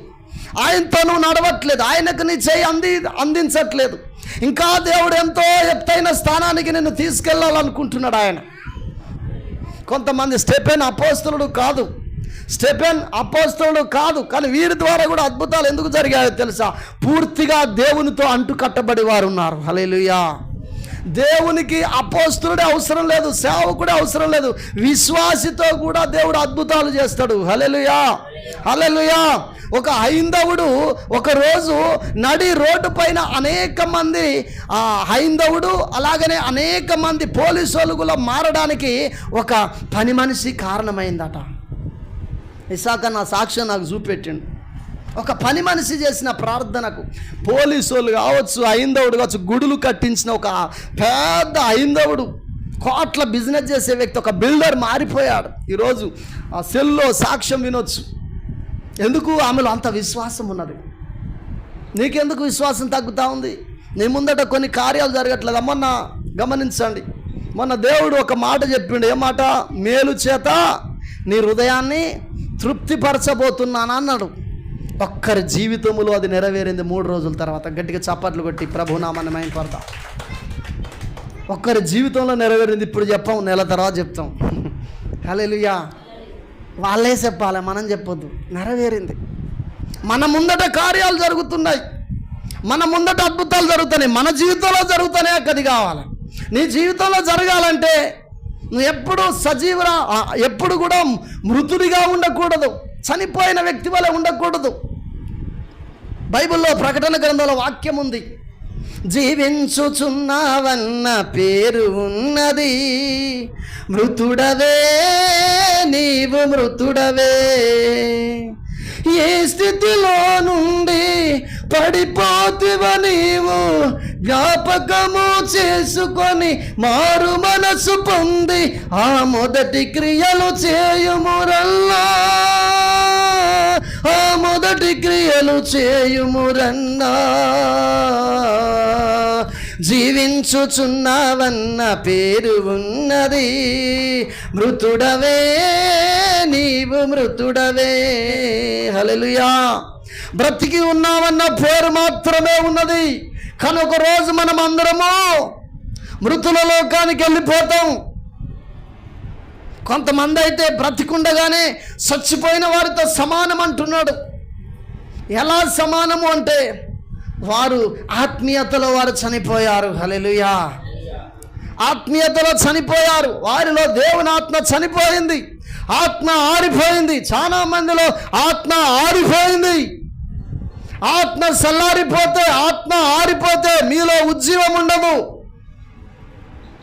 ఆయనతో నువ్వు నడవట్లేదు, ఆయనకు నీ చేయి అందించట్లేదు. ఇంకా దేవుడు ఎంతో ఎత్తైన స్థానానికి నిన్ను తీసుకెళ్ళాలనుకుంటున్నాడు ఆయన. కొంతమంది స్టెఫెన్ అపోస్తలుడు కాదు, కానీ వీరి ద్వారా కూడా అద్భుతాలు ఎందుకు జరిగాయో తెలుసా? పూర్తిగా దేవునితో అంటు కట్టబడి వారు ఉన్నారు. హల్లెలూయా. దేవునికి అపోస్తలుడే అవసరం లేదు, సేవకుడే అవసరం లేదు, విశ్వాసితో కూడా దేవుడు అద్భుతాలు చేస్తాడు. హల్లెలూయా, హల్లెలూయా. ఒక హైందవుడు ఒకరోజు నడి రోడ్డు పైన అనేక మంది హైందవుడు అలాగనే అనేక మంది పోలీసు వాళ్ళు కూడా మారడానికి ఒక పని మనిషి కారణమైందట. ఇసాక నా సాక్ష్యం నాకు చూపెట్టిండు. ఒక పని మనిషి చేసిన ప్రార్థనకు పోలీసు వాళ్ళు కావచ్చు, హైందవుడు కావచ్చు, గుడులు కట్టించిన ఒక పెద్ద హైందవుడు, కోట్ల బిజినెస్ చేసే వ్యక్తి, ఒక బిల్డర్ మారిపోయాడు. ఈరోజు ఆ సెల్లో సాక్ష్యం వినొచ్చు. ఎందుకు? ఆమెలో అంత విశ్వాసం ఉన్నది. నీకెందుకు విశ్వాసం తగ్గుతూ ఉంది? నీ ముందట కొన్ని కార్యాలు జరగట్లేదు. మొన్న గమనించండి, మొన్న దేవుడు ఒక మాట చెప్పిండు. ఏ మాట? మేలు చేత నీ హృదయాన్ని తృప్తిపరచబోతున్నాను అన్నాడు. ఒక్కరి జీవితంలో అది నెరవేరింది 3 రోజుల తర్వాత. గట్టిగా చప్పట్లు కొట్టి ప్రభునామాన్ని మహింపడతాం. ఒక్కరి జీవితంలో నెరవేరింది. ఇప్పుడు చెప్పాం, నెల తర్వాత చెప్తాం. హల్లెలూయా. వాళ్ళే చెప్పాలి, మనం చెప్పొద్దు. నెరవేరింది. మన ముందట కార్యాలు జరుగుతున్నాయి, మన ముందట అద్భుతాలు జరుగుతున్నాయి, మన జీవితంలో జరుగుతున్నాయి. అది కావాలి. నీ జీవితంలో జరగాలంటే నువ్వు ఎప్పుడు కూడా మృతుడిగా ఉండకూడదు, చనిపోయిన వ్యక్తి వలె ఉండకూడదు. బైబిల్లో ప్రకటన గ్రంథంలో వాక్యం ఉంది, జీవించుచున్నావన్న పేరు ఉన్నది, మృతుడవే నీవు మృతుడవే. ఏ స్థితిలో నుండి పడిపోతివ నీవు జ్ఞాపకము చేసుకొని మారు మనసు పొంది ఆ మొదటి క్రియలు చేయుమురల్లా, ఆ మొదటి క్రియలు చేయుమురన్నా. జీవించుచున్నావన్న పేరు ఉన్నది, మృతుడవే నీవు మృతుడవే. హల్లెలూయా. బ్రతికి ఉన్నావన్న పేరు మాత్రమే ఉన్నది, కానీ ఒక రోజు మనం అందరము మృతుల లోకానికి వెళ్ళిపోతాం. కొంతమంది అయితే బ్రతికుండగానే చచ్చిపోయిన వారితో సమానం అంటున్నాడు. ఎలా సమానము అంటే వారు ఆత్మీయతలో వారు చనిపోయారు. హల్లెలూయా. ఆత్మీయతలో చనిపోయారు. వారిలో దేవుని ఆత్మ చనిపోయింది, ఆత్మ ఆరిపోయింది. చాలా మందిలో ఆత్మ ఆరిపోయింది. ఆత్మ చల్లారిపోతే, ఆత్మ ఆరిపోతే మీలో ఉజ్జీవం ఉండదు.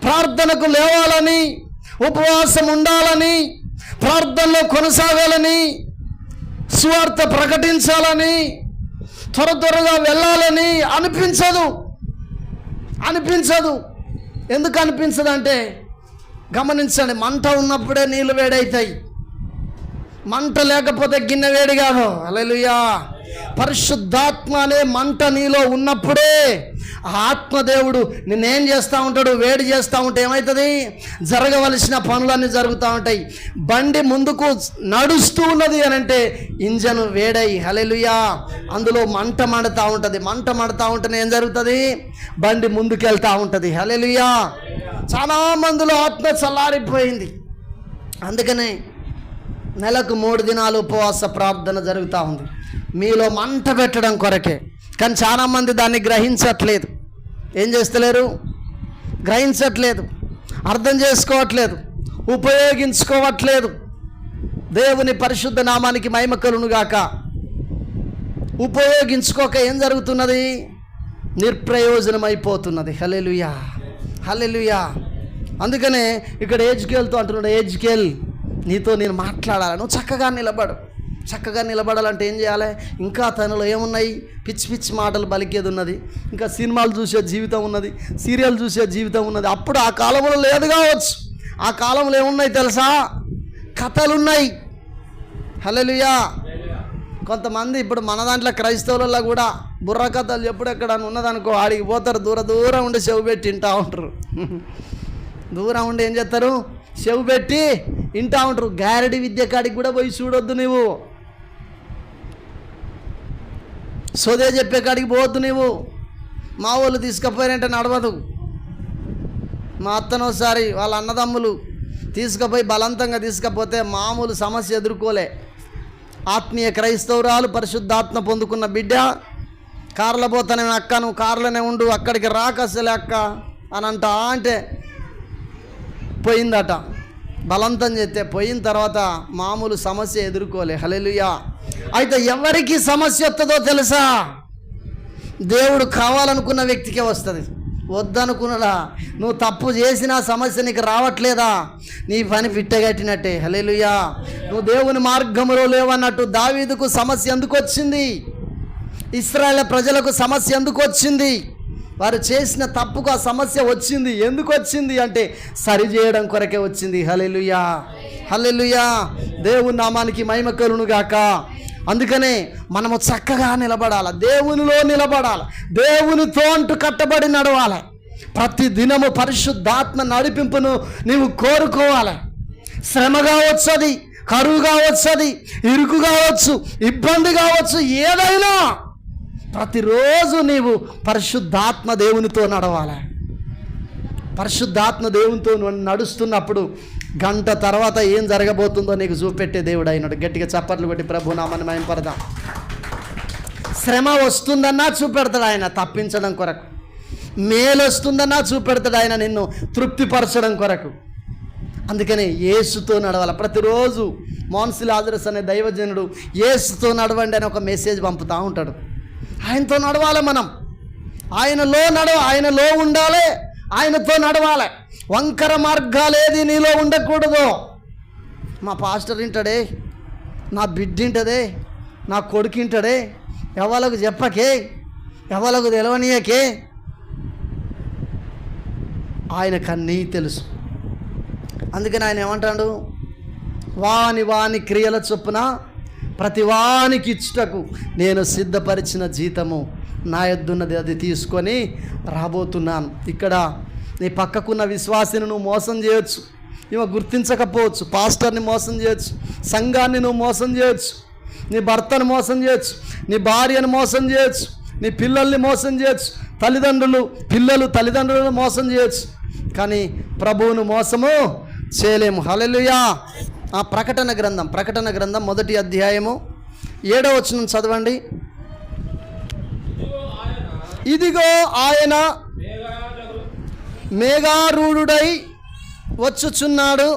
ప్రార్థనకు లేవాలని, ఉపవాసం ఉండాలని, ప్రార్థనలో కొనసాగాలని, సువార్త ప్రకటించాలని, త్వరగా వెళ్ళాలని అనిపించదు. ఎందుకు అనిపించదు అంటే గమనించండి, మంట ఉన్నప్పుడే నీళ్ళు వేడవుతాయి, మంట లేకపోతే గిన్నె వేడి కాదు. హల్లెలూయా. పరిశుద్ధాత్మ అనే మంట నీలో ఉన్నప్పుడే ఆత్మదేవుడు నిన్నేం చేస్తూ ఉంటాడు? వేడి చేస్తూ ఉంటే ఏమవుతుంది? జరగవలసిన పనులన్నీ జరుగుతూ ఉంటాయి. బండి ముందుకు నడుస్తూ ఉన్నది అని అంటే ఇంజన్ వేడై హల్లెలూయా అందులో మంట మండుతూ ఉంటుంది. మంట మండుతూ ఉంటేనే ఏం జరుగుతుంది? బండి ముందుకెళ్తూ ఉంటుంది. హల్లెలూయా. చాలా మందిలో ఆత్మ చల్లారిపోయింది. అందుకనే నెలకు 3 దినాలు ఉపవాస ప్రార్థన జరుగుతూ ఉంది, మీలో మంట పెట్టడం కొరకే. కానీ చాలామంది దాన్ని గ్రహించట్లేదు. ఏం చేస్తలేరు? గ్రహించట్లేదు, అర్థం చేసుకోవట్లేదు, ఉపయోగించుకోవట్లేదు. దేవుని పరిశుద్ధ నామానికి మహిమ కలుగును గాక. ఉపయోగించుకోక ఏం జరుగుతున్నది? నిర్ప్రయోజనం అయిపోతున్నది. హల్లెలూయా హల్లెలూయా. అందుకనే ఇక్కడ ఎజ్కేలుతో అంటున్నాడు, ఎజ్కేల్ నీతో నేను మాట్లాడాలి, నువ్వు చక్కగా నిలబడు. చక్కగా నిలబడాలంటే ఏం చేయాలి? ఇంకా తనలో ఏమున్నాయి? పిచ్చి పిచ్చి మాటలు పలికేది ఉన్నది, ఇంకా సినిమాలు చూసే జీవితం ఉన్నది, సీరియల్ చూసే జీవితం ఉన్నది. అప్పుడు ఆ కాలంలో లేదు కావచ్చు. ఆ కాలంలో ఏమున్నాయి తెలుసా? కథలు ఉన్నాయి. హల్లెలూయా. కొంతమంది ఇప్పుడు మన దాంట్లో క్రైస్తవులలో కూడా బుర్ర కథలు ఎప్పుడు ఎక్కడ ఉన్నదనుకో ఆడికి పోతారు, దూరం ఉండి చెవు పెట్టి వింటూ ఉంటారు. దూరం ఉండి ఏం చేస్తారు? చెవు పెట్టి వింటూ ఉంటారు. గారడి విద్య కాడికి కూడా పోయి చూడొద్దు నువ్వు. సోదే చెప్పే కాడికి పోవద్దు నువ్వు. మా వాళ్ళు తీసుకుపోయారంటే నడవదు. మా అత్తనోసారి వాళ్ళ అన్నదమ్ములు తీసుకుపోయి బలవంతంగా తీసుకపోతే మామూలు సమస్య ఎదుర్కోలే. ఆత్మీయ క్రైస్తవురాలు, పరిశుద్ధాత్మ పొందుకున్న బిడ్డ, కార్లో పోతానే అక్క నువ్వు కార్లోనే ఉండు, అక్కడికి రాక అసలే అక్క అని అంటే పోయిందట. బలవంతం చేస్తే పోయిన తర్వాత మామూలు సమస్య ఎదుర్కోలే. హల్లెలూయా. అయితే ఎవరికి సమస్య వస్తుందో తెలుసా? దేవుడు కావాలనుకున్న వ్యక్తికే వస్తుంది. వద్దనుకున్నదా? నువ్వు తప్పు చేసినా సమస్య నీకు రావట్లేదా? నీ పని పిట్టగట్టినట్టే. హల్లెలూయా. నువ్వు దేవుని మార్గంలో లేవన్నట్టు దావీదుకు సమస్య ఎందుకు వచ్చింది? ఇశ్రాయేలు ప్రజలకు సమస్య ఎందుకు వచ్చింది? వారు చేసిన తప్పుకు ఆ సమస్య వచ్చింది. ఎందుకు వచ్చింది అంటే సరి చేయడం కొరకే వచ్చింది. హల్లెలూయా హల్లెలూయా. దేవుని నామానికి మహిమ కలుగును గాక. అందుకనే మనము చక్కగా నిలబడాలి, దేవునిలో నిలబడాలి, దేవునితో అంటూ కట్టబడి నడవాలి. ప్రతి దినము పరిశుద్ధాత్మ నడిపింపును నీవు కోరుకోవాలి. శ్రమ కావచ్చు, అది కరువు కావచ్చు, అది ఇరుకు కావచ్చు, ఇబ్బంది కావచ్చు, ఏదైనా ప్రతిరోజు నీవు పరిశుద్ధాత్మ దేవునితో నడవాలి. పరిశుద్ధాత్మ దేవునితో నడుస్తున్నప్పుడు గంట తర్వాత ఏం జరగబోతుందో నీకు చూపెట్టే దేవుడు అయినాడు. గట్టిగా చప్పట్లు కొట్టి ప్రభు నామని మహింపడదాం. శ్రమ వస్తుందన్నా చూపెడతాడు ఆయన తప్పించడం కొరకు, మేలు వస్తుందన్నా చూపెడతాడు ఆయన నిన్ను తృప్తిపరచడం కొరకు. అందుకని యేసుతో నడవాలి. ప్రతిరోజు మోన్సి లాజరస్ అనే దైవజనుడు యేసుతో నడవండి అని ఒక మెసేజ్ పంపుతూ ఉంటాడు. ఆయనతో నడవాలి మనం, ఆయనలో ఉండాలి, ఆయనతో నడవాలి. వంకర మార్గాలు ఏది నీలో ఉండకూడదు. మా పాస్టర్ వింటాడే, నా బిడ్డ వింటదే, నా కొడుకు వింటాడే, ఎవరికి చెప్పకే, ఎవరికి తెలవనీయకే. ఆయనకు అన్నీ తెలుసు. అందుకని ఆయన ఏమంటాడు? వాని క్రియల చొప్పున ప్రతి వానికి ఇచ్చుటకు నేను సిద్ధపరిచిన జీతము నా యొద్దున్నది, అది తీసుకొని రాబోతున్నాను. ఇక్కడ నీ పక్కకున్న విశ్వాసిని నువ్వు మోసం చేయొచ్చు, ఇవ గుర్తించకపోవచ్చు. పాస్టర్ని మోసం చేయొచ్చు, సంఘాన్ని నువ్వు మోసం చేయొచ్చు, నీ భర్తను మోసం చేయొచ్చు, నీ భార్యను మోసం చేయొచ్చు, నీ పిల్లల్ని మోసం చేయొచ్చు, తల్లిదండ్రులను మోసం చేయొచ్చు. కానీ ప్రభువును మోసము చేయలేము. హల్లెలూయా. ఆ ప్రకటన గ్రంథం 1వ అధ్యాయము 7వ వచనం చదవండి. ఇదిగో ఆయన మేఘారూఢుడై వచ్చుచున్నాడు,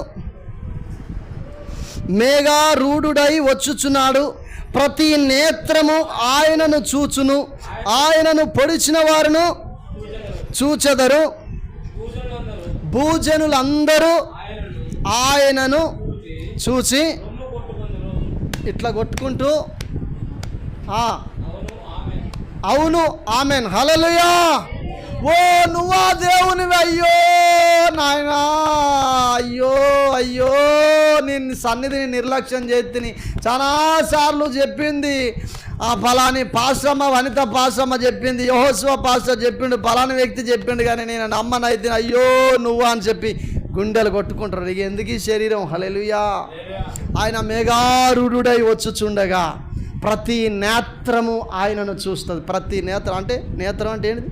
ప్రతి నేత్రము ఆయనను చూచును, ఆయనను పొడిచిన వారును చూచెదరు, భూజనులందరూ ఆయనను చూచి ఇట్లా కొట్టుకుంటూ అవును ఆమెన్ హల్లెలూయా ఓ నువ్వా దేవునివి, అయ్యో నాయనా, అయ్యో అయ్యో నేను సన్నిధిని నిర్లక్ష్యం చేతిని చాలాసార్లు చెప్పింది ఆ ఫలాని పాశ్రమ వనిత పాశ్రమ చెప్పింది, యెహోషువ పాస్టర్ చెప్పిండు, ఫలాని వ్యక్తి చెప్పిండు, కానీ నేను నమ్మనైతే అయ్యో నువ్వా అని చెప్పి గుండెలు కొట్టుకుంటారు. ఇక ఎందుకు ఈ శరీరం? హల్లెలూయా. ఆయన మేఘారూఢుడై వచ్చుచుండగా ప్రతి నేత్రము ఆయనను చూస్తుంది. ప్రతి నేత్రం అంటే నేత్రం అంటే ఏంటిది?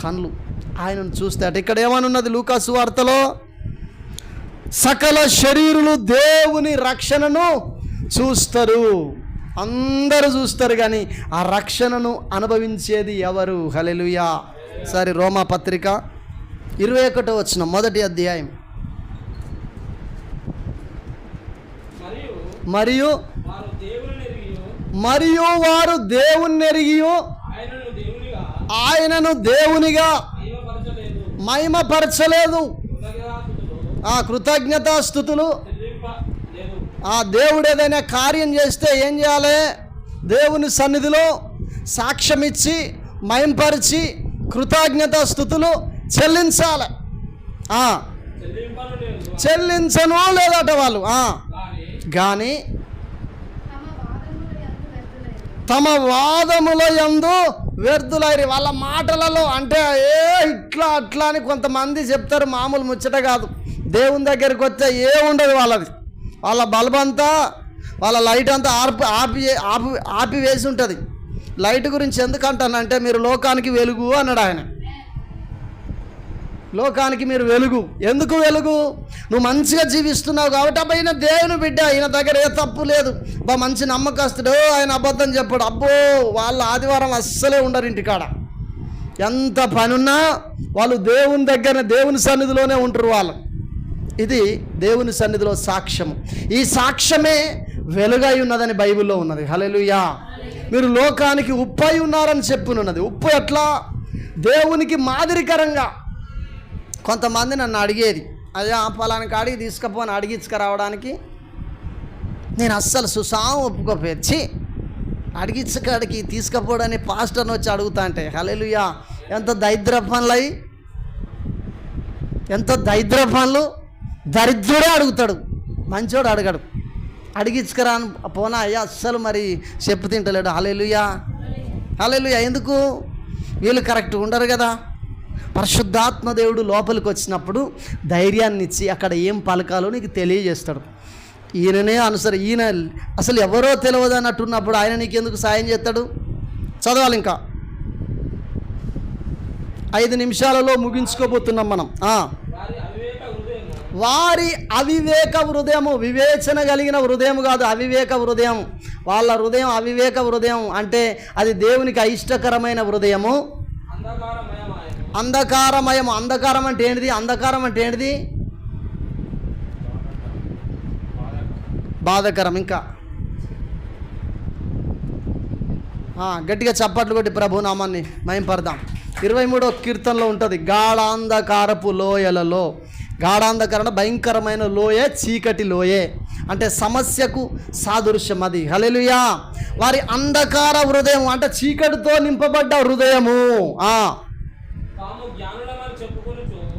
కళ్ళు ఆయనను చూస్తాడు. ఇక్కడ ఏమనున్నది లూకా సువార్తలో? సకల శరీరులు దేవుని రక్షణను చూస్తారు. అందరూ చూస్తారు, కానీ ఆ రక్షణను అనుభవించేది ఎవరు? హల్లెలూయా. సరే, రోమా పత్రిక 21వ వచనం, మొదటి అధ్యాయం. మరియు వారు దేవుని ఎరిగియో ఆయనను దేవునిగా మహిమపరచలేదు. ఆ కృతజ్ఞతాస్తుతులు. ఆ దేవుడు ఏదైనా కార్యం చేస్తే ఏం చేయాలి? దేవుని సన్నిధిలో సాక్ష్యం ఇచ్చి మహిమపరిచి కృతజ్ఞతాస్తుతులు చెల్లించాలి. చెల్లించను లేదట వాళ్ళు. కానీ తమ వాదముల యందు వ్యర్థులైరి. వాళ్ళ మాటలలో అంటే ఇట్లా అట్లా అని కొంతమంది చెప్తారు, మామూలు ముచ్చట కాదు. దేవుని దగ్గరికి వస్తే ఏముండదు వాళ్ళది. వాళ్ళ బల్బంతా, వాళ్ళ లైట్ అంతా ఆపి వేసి ఉంటుంది. లైట్ గురించి ఎందుకంటానంటే, మీరు లోకానికి వెలుగు అన్నాడు ఆయన. లోకానికి మీరు వెలుగు. ఎందుకు వెలుగు? నువ్వు మంచిగా జీవిస్తున్నావు కాబట్టి అబ్బాయిన దేవుని బిడ్డ, ఈయన దగ్గర ఏ తప్పు లేదు, బా మంచి నమ్మకస్తుడు, ఆయన అబద్ధం చెప్పాడు. అబ్బో, వాళ్ళ ఆదివారం అస్సలే ఉండరు ఇంటికాడ. ఎంత పనున్నా వాళ్ళు దేవుని దగ్గర, దేవుని సన్నిధిలోనే ఉంటారు వాళ్ళు. ఇది దేవుని సన్నిధిలో సాక్ష్యము. ఈ సాక్ష్యమే వెలుగై ఉన్నదని బైబిల్లో ఉన్నది. హల్లెలూయా. మీరు లోకానికి ఉప్పై ఉన్నారని చెప్పునున్నది. ఉప్పు ఎట్లా? దేవునికి మాదిరికరంగా. కొంతమంది నన్ను అడిగేది, అదే ఆ ఫలాని కాడికి తీసుకుపోని అడిగించుకురావడానికి నేను అస్సలు సుసాము ఒప్పుకోపోయి అడిగించకాడికి తీసుకుపోవడానికి పాస్టర్ని వచ్చి అడుగుతా అంటే, హల్లెలూయా, ఎంత దరిద్ర పనులు అవి, ఎంత దరిద్ర పనులు. దరిద్రుడే అడుగుతాడు, మంచోడు అడగడు. అడిగించుకురా పోనా అయ్యా, అస్సలు మరి చెప్పు తింటలేడు. హల్లెలూయా, హల్లెలూయా. ఎందుకు? వీళ్ళు కరెక్ట్గా ఉండరు కదా. పరిశుద్ధాత్మ దేవుడు లోపలికి వచ్చినప్పుడు ధైర్యాన్ని ఇచ్చి అక్కడ ఏం పలకాలో నీకు తెలియజేస్తాడు. ఈయననే ఈయన అసలు ఎవరో తెలియదు అన్నట్టున్నప్పుడు ఆయన నీకెందుకు సాయం చేస్తాడు? చదవాలి. ఇంకా 5 నిమిషాలలో ముగించుకోబోతున్నాం మనం. వారి అవివేక హృదయము, వివేచన కలిగిన హృదయం కాదు, అవివేక హృదయం. వాళ్ళ హృదయం అవివేక హృదయం అంటే అది దేవునికి అయిష్టకరమైన హృదయము, అంధకారమయము. అంధకారం అంటే ఏంటిది? అంధకారం అంటే ఏంటిది? బాధకరం. ఇంకా గట్టిగా చప్పట్లు కొట్టి ప్రభు నామాన్ని మహింపడదాం. 23వ కీర్తనలో ఉంటుంది, గాఢాంధకారపు లోయలలో. గాఢాంధకారం భయంకరమైన లోయే, చీకటి లోయే అంటే సమస్యకు సాదృశ్యం అది. హల్లెలూయా. వారి అంధకార హృదయం అంటే చీకటితో నింపబడ్డ హృదయము.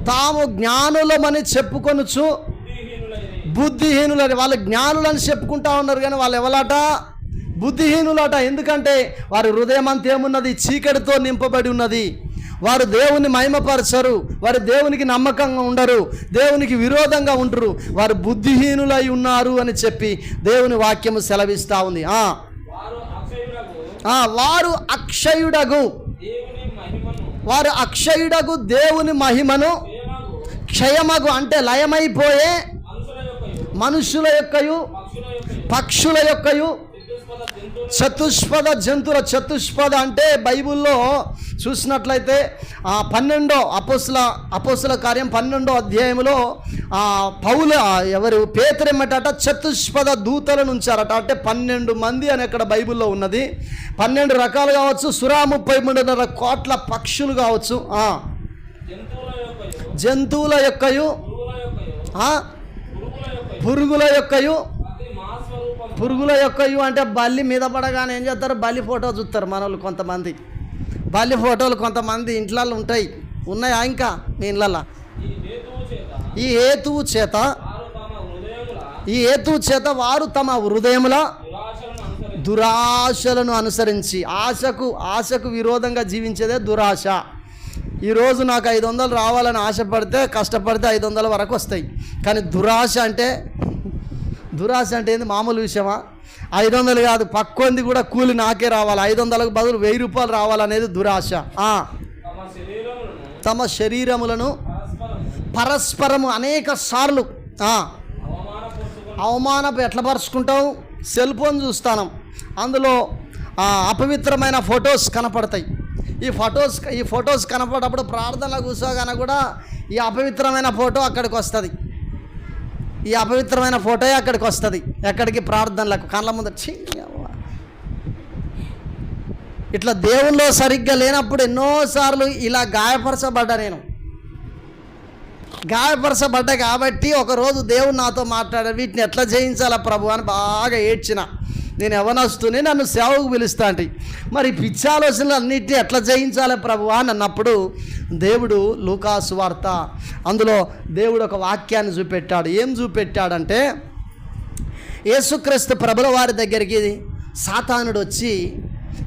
తాము జ్ఞానులమని చెప్పుకొనుచు బుద్ధిహీనులని. వాళ్ళు జ్ఞానులని చెప్పుకుంటా ఉన్నారు, కానీ వాళ్ళు ఎవరట? బుద్ధిహీనులట. ఎందుకంటే వారి హృదయం అంతా ఏమున్నది? చీకటితో నింపబడి ఉన్నది. వారు దేవుని మహిమపరచరు, వారు దేవునికి నమ్మకంగా ఉండరు, దేవునికి విరోధంగా ఉంటారు. వారు బుద్ధిహీనులై ఉన్నారు అని చెప్పి దేవుని వాక్యము సెలవిస్తూ ఉంది. వారు అక్షయుడగు, వారు అక్షయుడగు దేవుని మహిమను క్షయమగు అంటే లయమైపోయే మనుషుల యొక్కయు పక్షుల యొక్కయు చతుష్పద జంతువుల. చతుష్పద అంటే బైబిల్లో చూసినట్లయితే 12 అపోస్తుల కార్యం 12వ అధ్యాయంలో పేతురెమ్మట చతుష్పద దూతలను ఉంచారట. అంటే 12 మంది అని అక్కడ బైబిల్లో ఉన్నది. 12 రకాలు కావచ్చు, 33.5 కోట్ల పక్షులు కావచ్చు, జంతువుల యొక్కయు పురుగుల యొక్కయు అంటే బల్లి మీద పడగానే ఏం చేస్తారు? బలి ఫోటో చూస్తారు మనోళ్ళు కొంతమంది. బాల్య ఫోటోలు కొంతమంది ఇంట్లలో ఉంటాయి. ఉన్నాయా ఇంకా మీ ఇళ్ళల్లో? ఈ హేతువు చేత వారు తమ హృదయముల దురాశలను అనుసరించి, ఆశకు విరోధంగా జీవించేదే దురాశ. ఈరోజు నాకు 500 రావాలని ఆశపడితే, కష్టపడితే 500 వరకు వస్తాయి. కానీ దురాశ అంటే ఏంది? మామూలు విషయమా? 500 కాదు, పక్కొంది కూడా కూలి నాకే రావాలి, 500కు బదులు 1000 రూపాయలు రావాలనేది దురాశ. తమ శరీరములను పరస్పరము అనేక సార్లు ఎట్లా పరుచుకుంటాం? సెల్ ఫోన్ చూస్తాం, అందులో అపవిత్రమైన ఫొటోస్ కనపడతాయి. ఈ ఫొటోస్ కనపడప్పుడు ప్రార్థనలో కూర్చోగానే కూడా ఈ అపవిత్రమైన ఫోటో అక్కడికి వస్తుంది. ఎక్కడికి? ప్రార్థనలకు. కళ్ళ ముందు ఇట్లా దేవుల్లో సరిగ్గా లేనప్పుడు ఎన్నోసార్లు ఇలా గాయపరచబడ్డా కాబట్టి ఒకరోజు దేవుడు నాతో మాట్లాడాడు, వీటిని ఎట్లా జయించాలా ప్రభు అని బాగా ఏడ్చిన. నేను యవనస్తుని, నన్ను సేవకు పిలుస్తా అంటే, మరి పిచ్చి ఆలోచనలు అన్నిటిని ఎట్లా జయించాలి ప్రభు అని అన్నప్పుడు దేవుడు లూకా సువార్త అందులో దేవుడు ఒక వాక్యాన్ని చూపెట్టాడు. ఏం చూపెట్టాడంటే, యేసుక్రీస్తు ప్రభుల వారి దగ్గరికి సాతానుడు వచ్చి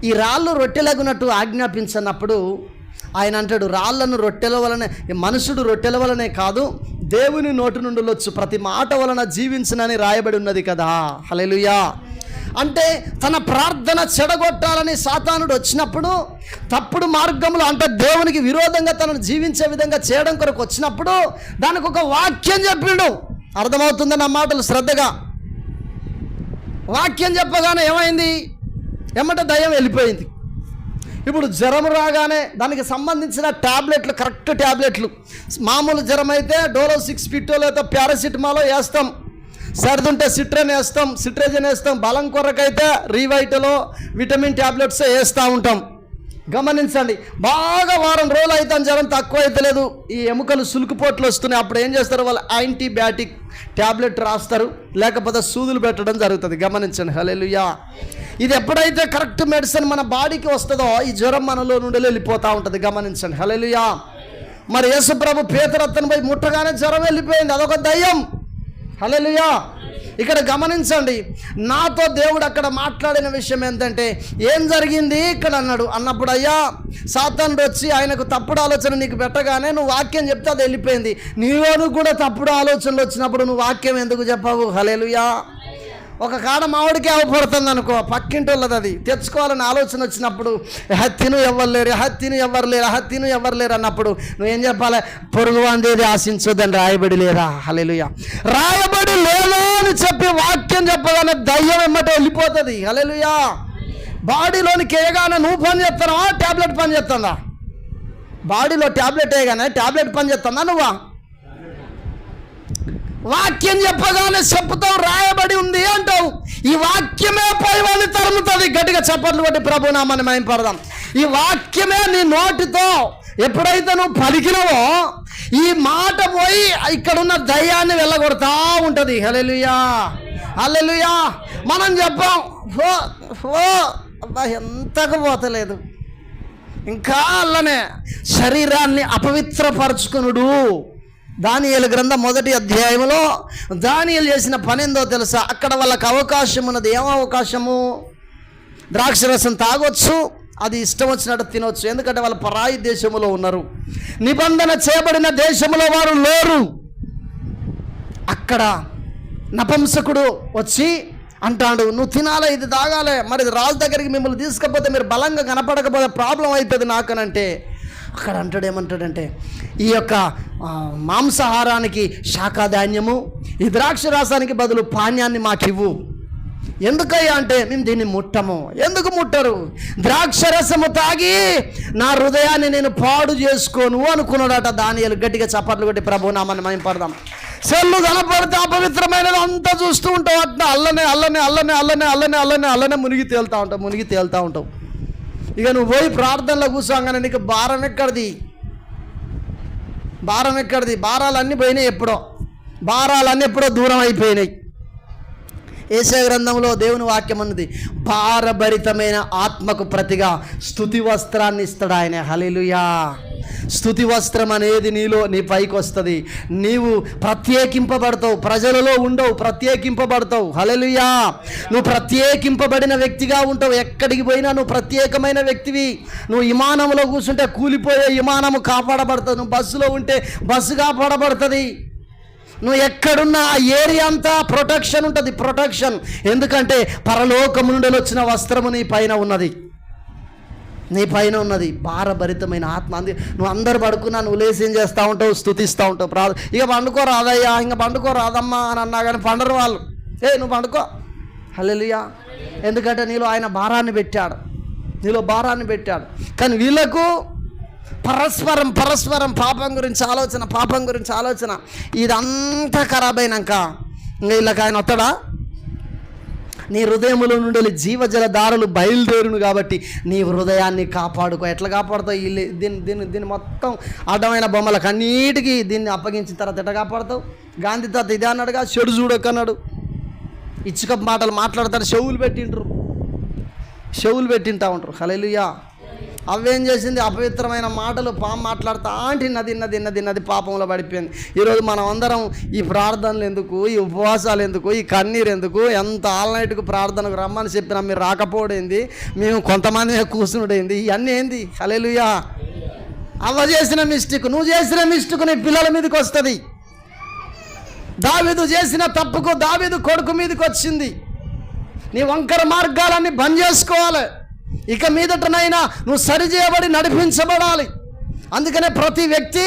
ఈ రాళ్ళు రొట్టెలగునట్టు ఆజ్ఞాపించినప్పుడు ఆయన అంటాడు, రాళ్లను రొట్టెల వలనే, మనుషుడు రొట్టెల వలనే కాదు దేవుని నోటి నుండి వచ్చు ప్రతి మాట వలన జీవించునని రాయబడి ఉన్నది కదా. హల్లెలూయా. అంటే తన ప్రార్థన చెడగొట్టాలని సాతానుడు వచ్చినప్పుడు, తప్పుడు మార్గంలో అంటే దేవునికి విరోధంగా తనను జీవించే విధంగా చేయడం కొరకు వచ్చినప్పుడు దానికి ఒక వాక్యం చెప్పిండు. అర్థమవుతుంది నా మాటలు శ్రద్ధగా? వాక్యం చెప్పగానే ఏమైంది? ఏమంటే దయ్యం వెళ్ళిపోయింది. ఇప్పుడు జ్వరం రాగానే దానికి సంబంధించిన ట్యాబ్లెట్లు, కరెక్ట్ ట్యాబ్లెట్లు, మామూలు జ్వరం అయితే డోలో 6 ఫిట్టో లేదా పారాసిటమాలో వేస్తాం, సర్దుంటే సిట్రజన్ వేస్తాం, బలం కొరకైతే రీవైటలో విటమిన్ ట్యాబ్లెట్స్ వేస్తూ ఉంటాం. గమనించండి, బాగా వారం రోజులు అయితే జ్వరం తక్కువ అయితే లేదు, ఈ ఎముకలు సులుకుపోట్లు వస్తున్నాయి. అప్పుడు ఏం చేస్తారు? వాళ్ళు యాంటీబయాటిక్ ట్యాబ్లెట్ రాస్తారు, లేకపోతే సూదులు పెట్టడం జరుగుతుంది. గమనించండి. హల్లెలూయా. ఇది ఎప్పుడైతే కరెక్ట్ మెడిసిన్ మన బాడీకి వస్తుందో ఈ జ్వరం మనలో నుండి వెళ్ళిపోతూ ఉంటుంది. గమనించండి. హల్లెలూయా. మరి యేసు ప్రభు పేతురత్తను పోయి ముట్టగానే జ్వరం వెళ్ళిపోయింది. అదొక దయ్యం. హల్లెలూయా. ఇక్కడ గమనించండి, నాతో దేవుడు అక్కడ మాట్లాడిన విషయం ఏంటంటే, ఏం జరిగింది ఇక్కడ అన్నప్పుడు అయ్యా సాతానుడు వచ్చి ఆయనకు తప్పుడు ఆలోచన నీకు పెట్టగానే నువ్వు వాక్యం చెప్తే అది వెళ్ళిపోయింది. నీలోను కూడా తప్పుడు ఆలోచనలు వచ్చినప్పుడు నువ్వు వాక్యం ఎందుకు చెప్పావు? హల్లెలూయా. ఒక కాడ మామిడికి అవపడుతుంది అనుకో, పక్కింటి వాళ్ళది, అది తెచ్చుకోవాలని ఆలోచన వచ్చినప్పుడు తిను ఎవరు లేరు అన్నప్పుడు నువ్వేం చెప్పాలి? పొరుగు అందేది ఆశించొద్దని రాయబడి లేరా? హల్లెలూయా. రాయబడి లేదా అని చెప్పి వాక్యం చెప్పగానే దయ్యం ఎమ్మట వెళ్ళిపోతుంది. హల్లెలూయా. బాడీలోనికి వేయగానే నువ్వు పని చేస్తున్నావా? ట్యాబ్లెట్ పని చేస్తుందా? బాడీలో ట్యాబ్లెట్ వేయగానే ట్యాబ్లెట్ పని చేస్తుందా? నువ్వా? వాక్యం చెప్పగానే చెప్పుతావు, రాయబడి ఉంది అంటావు. ఈ వాక్యమే పై వాళ్ళు తరుముతుంది. గట్టిగా చప్పట్లు కొట్టి ప్రభు నామాన్ని మహిమపడదాం. ఈ వాక్యమే నీ నోటితో ఎప్పుడైతే నువ్వు పలికినవో ఈ మాట పోయి ఇక్కడున్న దయ్యాన్ని వెళ్ళగొడతా ఉంటుంది. హల్లెలూయా. హల్లెలూయా. మనం చెప్పాం, అబ్బా ఎంతకు పోతలేదు, ఇంకా అల్లనే శరీరాన్ని అపవిత్రపరచుకునుడు. దానియేలు గ్రంథం 1వ అధ్యాయంలో దానియేలు చేసిన పని ఏందో తెలుసా? అక్కడ వాళ్ళకి అవకాశం ఉన్నది. ఏం అవకాశము? ద్రాక్షరసం తాగొచ్చు, అది ఇష్టం వచ్చినట్టు తినవచ్చు. ఎందుకంటే వాళ్ళు పరాయి దేశంలో ఉన్నారు, నిబంధన చేయబడిన దేశంలో వారు లేరు. అక్కడ నపుంసకుడు వచ్చి అంటాడు, నువ్వు తినాలి, ఇది తాగాలి, మరి రాజు దగ్గరికి మిమ్మల్ని తీసుకపోతే మీరు బలంగా కనపడకపోతే ప్రాబ్లం అవుతుంది నాకనంటే, అక్కడ అంటాడు ఏమంటాడంటే, ఈ యొక్క మాంసాహారానికి శాఖాధాన్యము, ఈ ద్రాక్షరసానికి బదులు పానీయాన్ని మాకివ్వు. ఎందుకయ్యా అంటే, మేము దీన్ని ముట్టము. ఎందుకు ముట్టరు? ద్రాక్షరసము తాగి నా హృదయాన్ని నేను పాడు చేసుకోను అనుకున్నాడట దానియేలు. గట్టిగా చప్పట్లు కొట్టి ప్రభు నామాన్ని మహిమపడదాం. సెల్లు కనపడితే అపవిత్రమైనది అంతా చూస్తూ ఉంటావు, అట్లా అల్లనే మునిగి తేలుతూ ఉంటావు. ఇక నువ్వు పోయి ప్రార్థనలో కూర్చోగానే నీకు భారం ఎక్కడిది? భారాలన్నీ పోయినాయి. భారాలన్నీ ఎప్పుడో దూరం అయిపోయినాయి. యెషయా గ్రంథంలో దేవుని వాక్యం అన్నది, భారభరితమైన ఆత్మకు ప్రతిగా స్తుతి వస్త్రాన్ని ఇస్తాడు ఆయన. హల్లెలూయా. స్తుతి వస్త్రం అనేది నీ పైకి వస్తుంది. నీవు ప్రత్యేకింపబడతావు, ప్రజలలో ఉండవు, ప్రత్యేకింపబడతావు. హల్లెలూయా. నువ్వు ప్రత్యేకింపబడిన వ్యక్తిగా ఉంటావు. ఎక్కడికి పోయినా నువ్వు ప్రత్యేకమైన వ్యక్తివి. నువ్వు విమానంలో కూర్చుంటే కూలిపోయే విమానము కాపాడబడుతుంది. నువ్వు బస్సులో ఉంటే బస్సు కాపాడబడుతుంది. నువ్వు ఎక్కడున్నా ఆ ఏరియా అంతా ప్రొటెక్షన్ ఉంటుంది, ప్రొటెక్షన్. ఎందుకంటే పరలోకము నుండి వచ్చిన వస్త్రము నీ పైన ఉన్నది, నీ పైన ఉన్నది. భారభరితమైన ఆత్మ. నువ్వు అందరు పడుకున్నా నువ్వు లేసి ఏం చేస్తూ ఉంటావు? స్తుతిస్తూ ఉంటావు. ఇక పండుకో రాదయ్యా, ఇంకా పండుకో రాదమ్మా అని అన్నా కానీ పండరు వాళ్ళు. నువ్వు పండుకో. హల్లెలూయా. ఎందుకంటే నీలో ఆయన భారాన్ని పెట్టాడు, నీలో భారాన్ని పెట్టాడు. కానీ వీళ్ళకు పరస్పరం పాపం గురించి ఆలోచన, ఇదంతా ఖరాబ్ అయినాక ఇంకా వీళ్ళకి ఆయన వస్తాడా? నీ హృదయములో నుండి జీవజల దారులు బయలుదేరును కాబట్టి నీ హృదయాన్ని కాపాడుకో. ఎట్లా కాపాడుతావు? దీన్ని మొత్తం అడ్డమైన బొమ్మలకు అన్నిటికీ దీన్ని అప్పగించిన తర్వాత ఎట్లా కాపాడుతావు? గాంధీ తాత ఇదే అన్నాడుగా, చెడు చూడకన్నాడు. ఇచ్చుక మాటలు మాట్లాడతాడు, చెవులు పెట్టింటా ఉంటారు. హల్లెలూయా. అవేం చేసింది? అపవిత్రమైన మాటలు మాట్లాడుతా నది పాపంలో పడిపోయింది. ఈరోజు మనం అందరం ఈ ప్రార్థనలు ఎందుకు, ఈ ఉపవాసాలు ఎందుకు, ఈ కన్నీరు ఎందుకు? ఎంత ఆల్ నైట్కు ప్రార్థనకు రమ్మని చెప్పినా మీరు రాకపోవడేంది, మేము కొంతమంది కూర్చునుడేంది, ఇవన్నీ ఏంది? హల్లెలూయా. అవ్వ చేసిన మిస్టేక్, నువ్వు చేసిన మిస్టేక్ నీ పిల్లల మీదకి వస్తుంది. దావీదు చేసిన తప్పుకు దావీదు కొడుకు మీదకి వచ్చింది. నీ వంకర మార్గాలన్నీ బంద్ చేసుకోవాలి. ఇక మీదటనైనా నువ్వు సరిచేయబడి నడిపించబడాలి. అందుకనే ప్రతి వ్యక్తి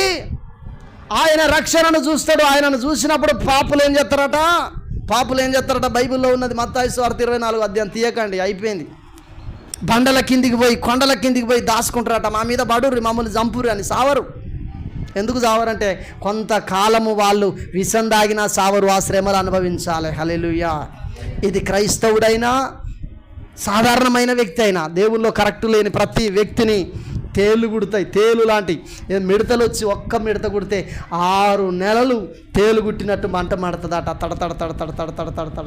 ఆయన రక్షణను చూస్తాడు. ఆయనను చూసినప్పుడు పాపులు ఏం చేస్తారట? బైబిల్లో ఉన్నది. మత్తయి సువార్త 24 అధ్యాయం తీయకండి, అయిపోయింది. కొండల కిందికి పోయి దాచుకుంటారట. మా మీద పడుర్రి, మమ్మల్ని చంపురు అని. సావరు. ఎందుకు సావరంటే కొంతకాలము వాళ్ళు విషం దాగినా సావరు, ఆ శ్రమలు అనుభవించాలి. హల్లెలూయా. ఇది క్రైస్తవుడైనా సాధారణమైన వ్యక్తి అయినా దేవుల్లో కరెక్ట్ లేని ప్రతి వ్యక్తిని తేలు కుడతాయి. తేలు లాంటి మిడతలు వచ్చి ఒక్క మిడత కుడితే 6 నెలలు తేలు కుట్టినట్టు మంట మడుతుందట.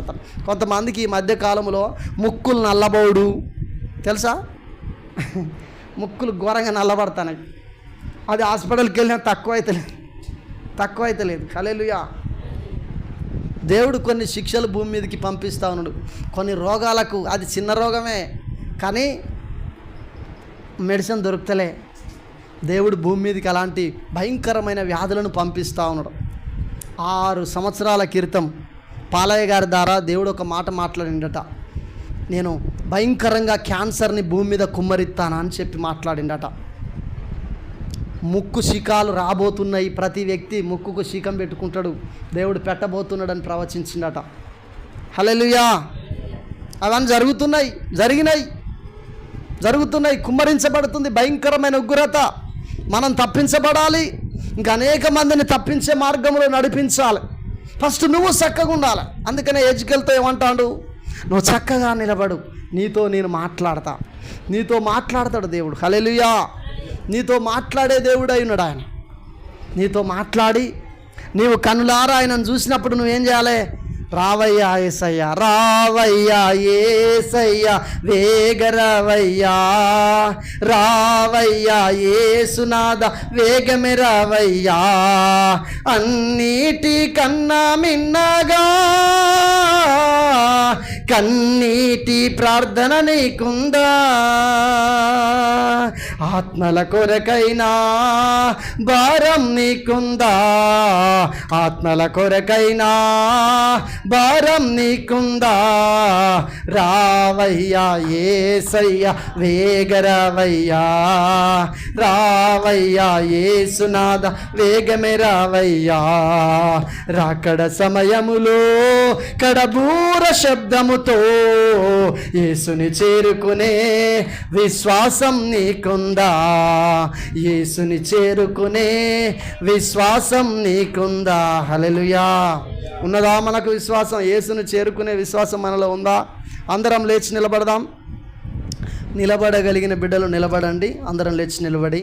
తడ. కొంతమందికి ఈ మధ్య కాలంలో ముక్కులు నల్లబోడు తెలుసా? ముక్కులు ఘోరంగా నల్లబడతాయి. అది హాస్పిటల్కి వెళ్ళినా తక్కువ అయితే లేదు. హల్లెలూయా. దేవుడు కొన్ని శిక్షలు భూమి మీదకి పంపిస్తూ ఉన్నాడు. కొన్ని రోగాలకు అది చిన్న రోగమే, కానీ మెడిసిన్ దొరుకుతలే. దేవుడు భూమి మీదకి అలాంటి భయంకరమైన వ్యాధులను పంపిస్తూ ఉన్నాడు. 6 సంవత్సరాల క్రితం పాలయ్య గారి ద్వారా దేవుడు ఒక మాట మాట్లాడిండట. నేను భయంకరంగా క్యాన్సర్ని భూమి మీద కుమ్మరిస్తానా అని చెప్పి మాట్లాడిండట. ముక్కు శిఖాలు రాబోతున్నాయి. ప్రతి వ్యక్తి ముక్కుకు శిఖం పెట్టుకుంటాడు. దేవుడు పెట్టబోతున్నాడని ప్రవచించిందట. హల్లెలూయా. అవన్నీ జరుగుతున్నాయి. కుమ్మరించబడుతుంది భయంకరమైన ఉగ్రత. మనం తప్పించబడాలి. ఇంకా అనేక మందిని తప్పించే మార్గంలో నడిపించాలి. ఫస్ట్ నువ్వు చక్కగా ఉండాలి. అందుకనే ఎజ్కేలుతో ఏమంటాడు? నువ్వు చక్కగా నిలబడు, నీతో నేను మాట్లాడతా. నీతో మాట్లాడతాడు దేవుడు. హల్లెలూయా. నీతో మాట్లాడే దేవుడు అయినాడు ఆయన. నీతో మాట్లాడి నీవు కన్నులారా ఆయనను చూసినప్పుడు నువ్వేం చేయాలి? రావయ్యా యేసయ్యా, రావయ్యా యేసయ్యా, వేగరవయ్యా, రావయ్యా యేసునాథ, వేగమే రావయ్యా, అన్నిటి కన్నా మిన్నగా కన్నీటి ప్రార్థన నీకుందా, ఆత్మల కొరకైనా భారం నీకుందా, ఆత్మల కొరకైనా భారం నీకుందా, రావయ్యా యేసయ్యా, వేగరావయ్యా, రావయ్యా యేసునాథ, వేగమే రావయ్యా, రాకడ సమయములో కడబూర శబ్దముతో యేసుని చేరుకునే విశ్వాసం నీకుందా, యేసుని చేరుకునే విశ్వాసం నీకుందా. హల్లెలూయా. ఉన్నదా మనకు విశ్వాసం? యేసుని చేరుకునే విశ్వాసం మనలో ఉందా? అందరం లేచి నిలబడదాం. నిలబడగలిగిన బిడ్డలు నిలబడండి. అందరం లేచి నిలబడి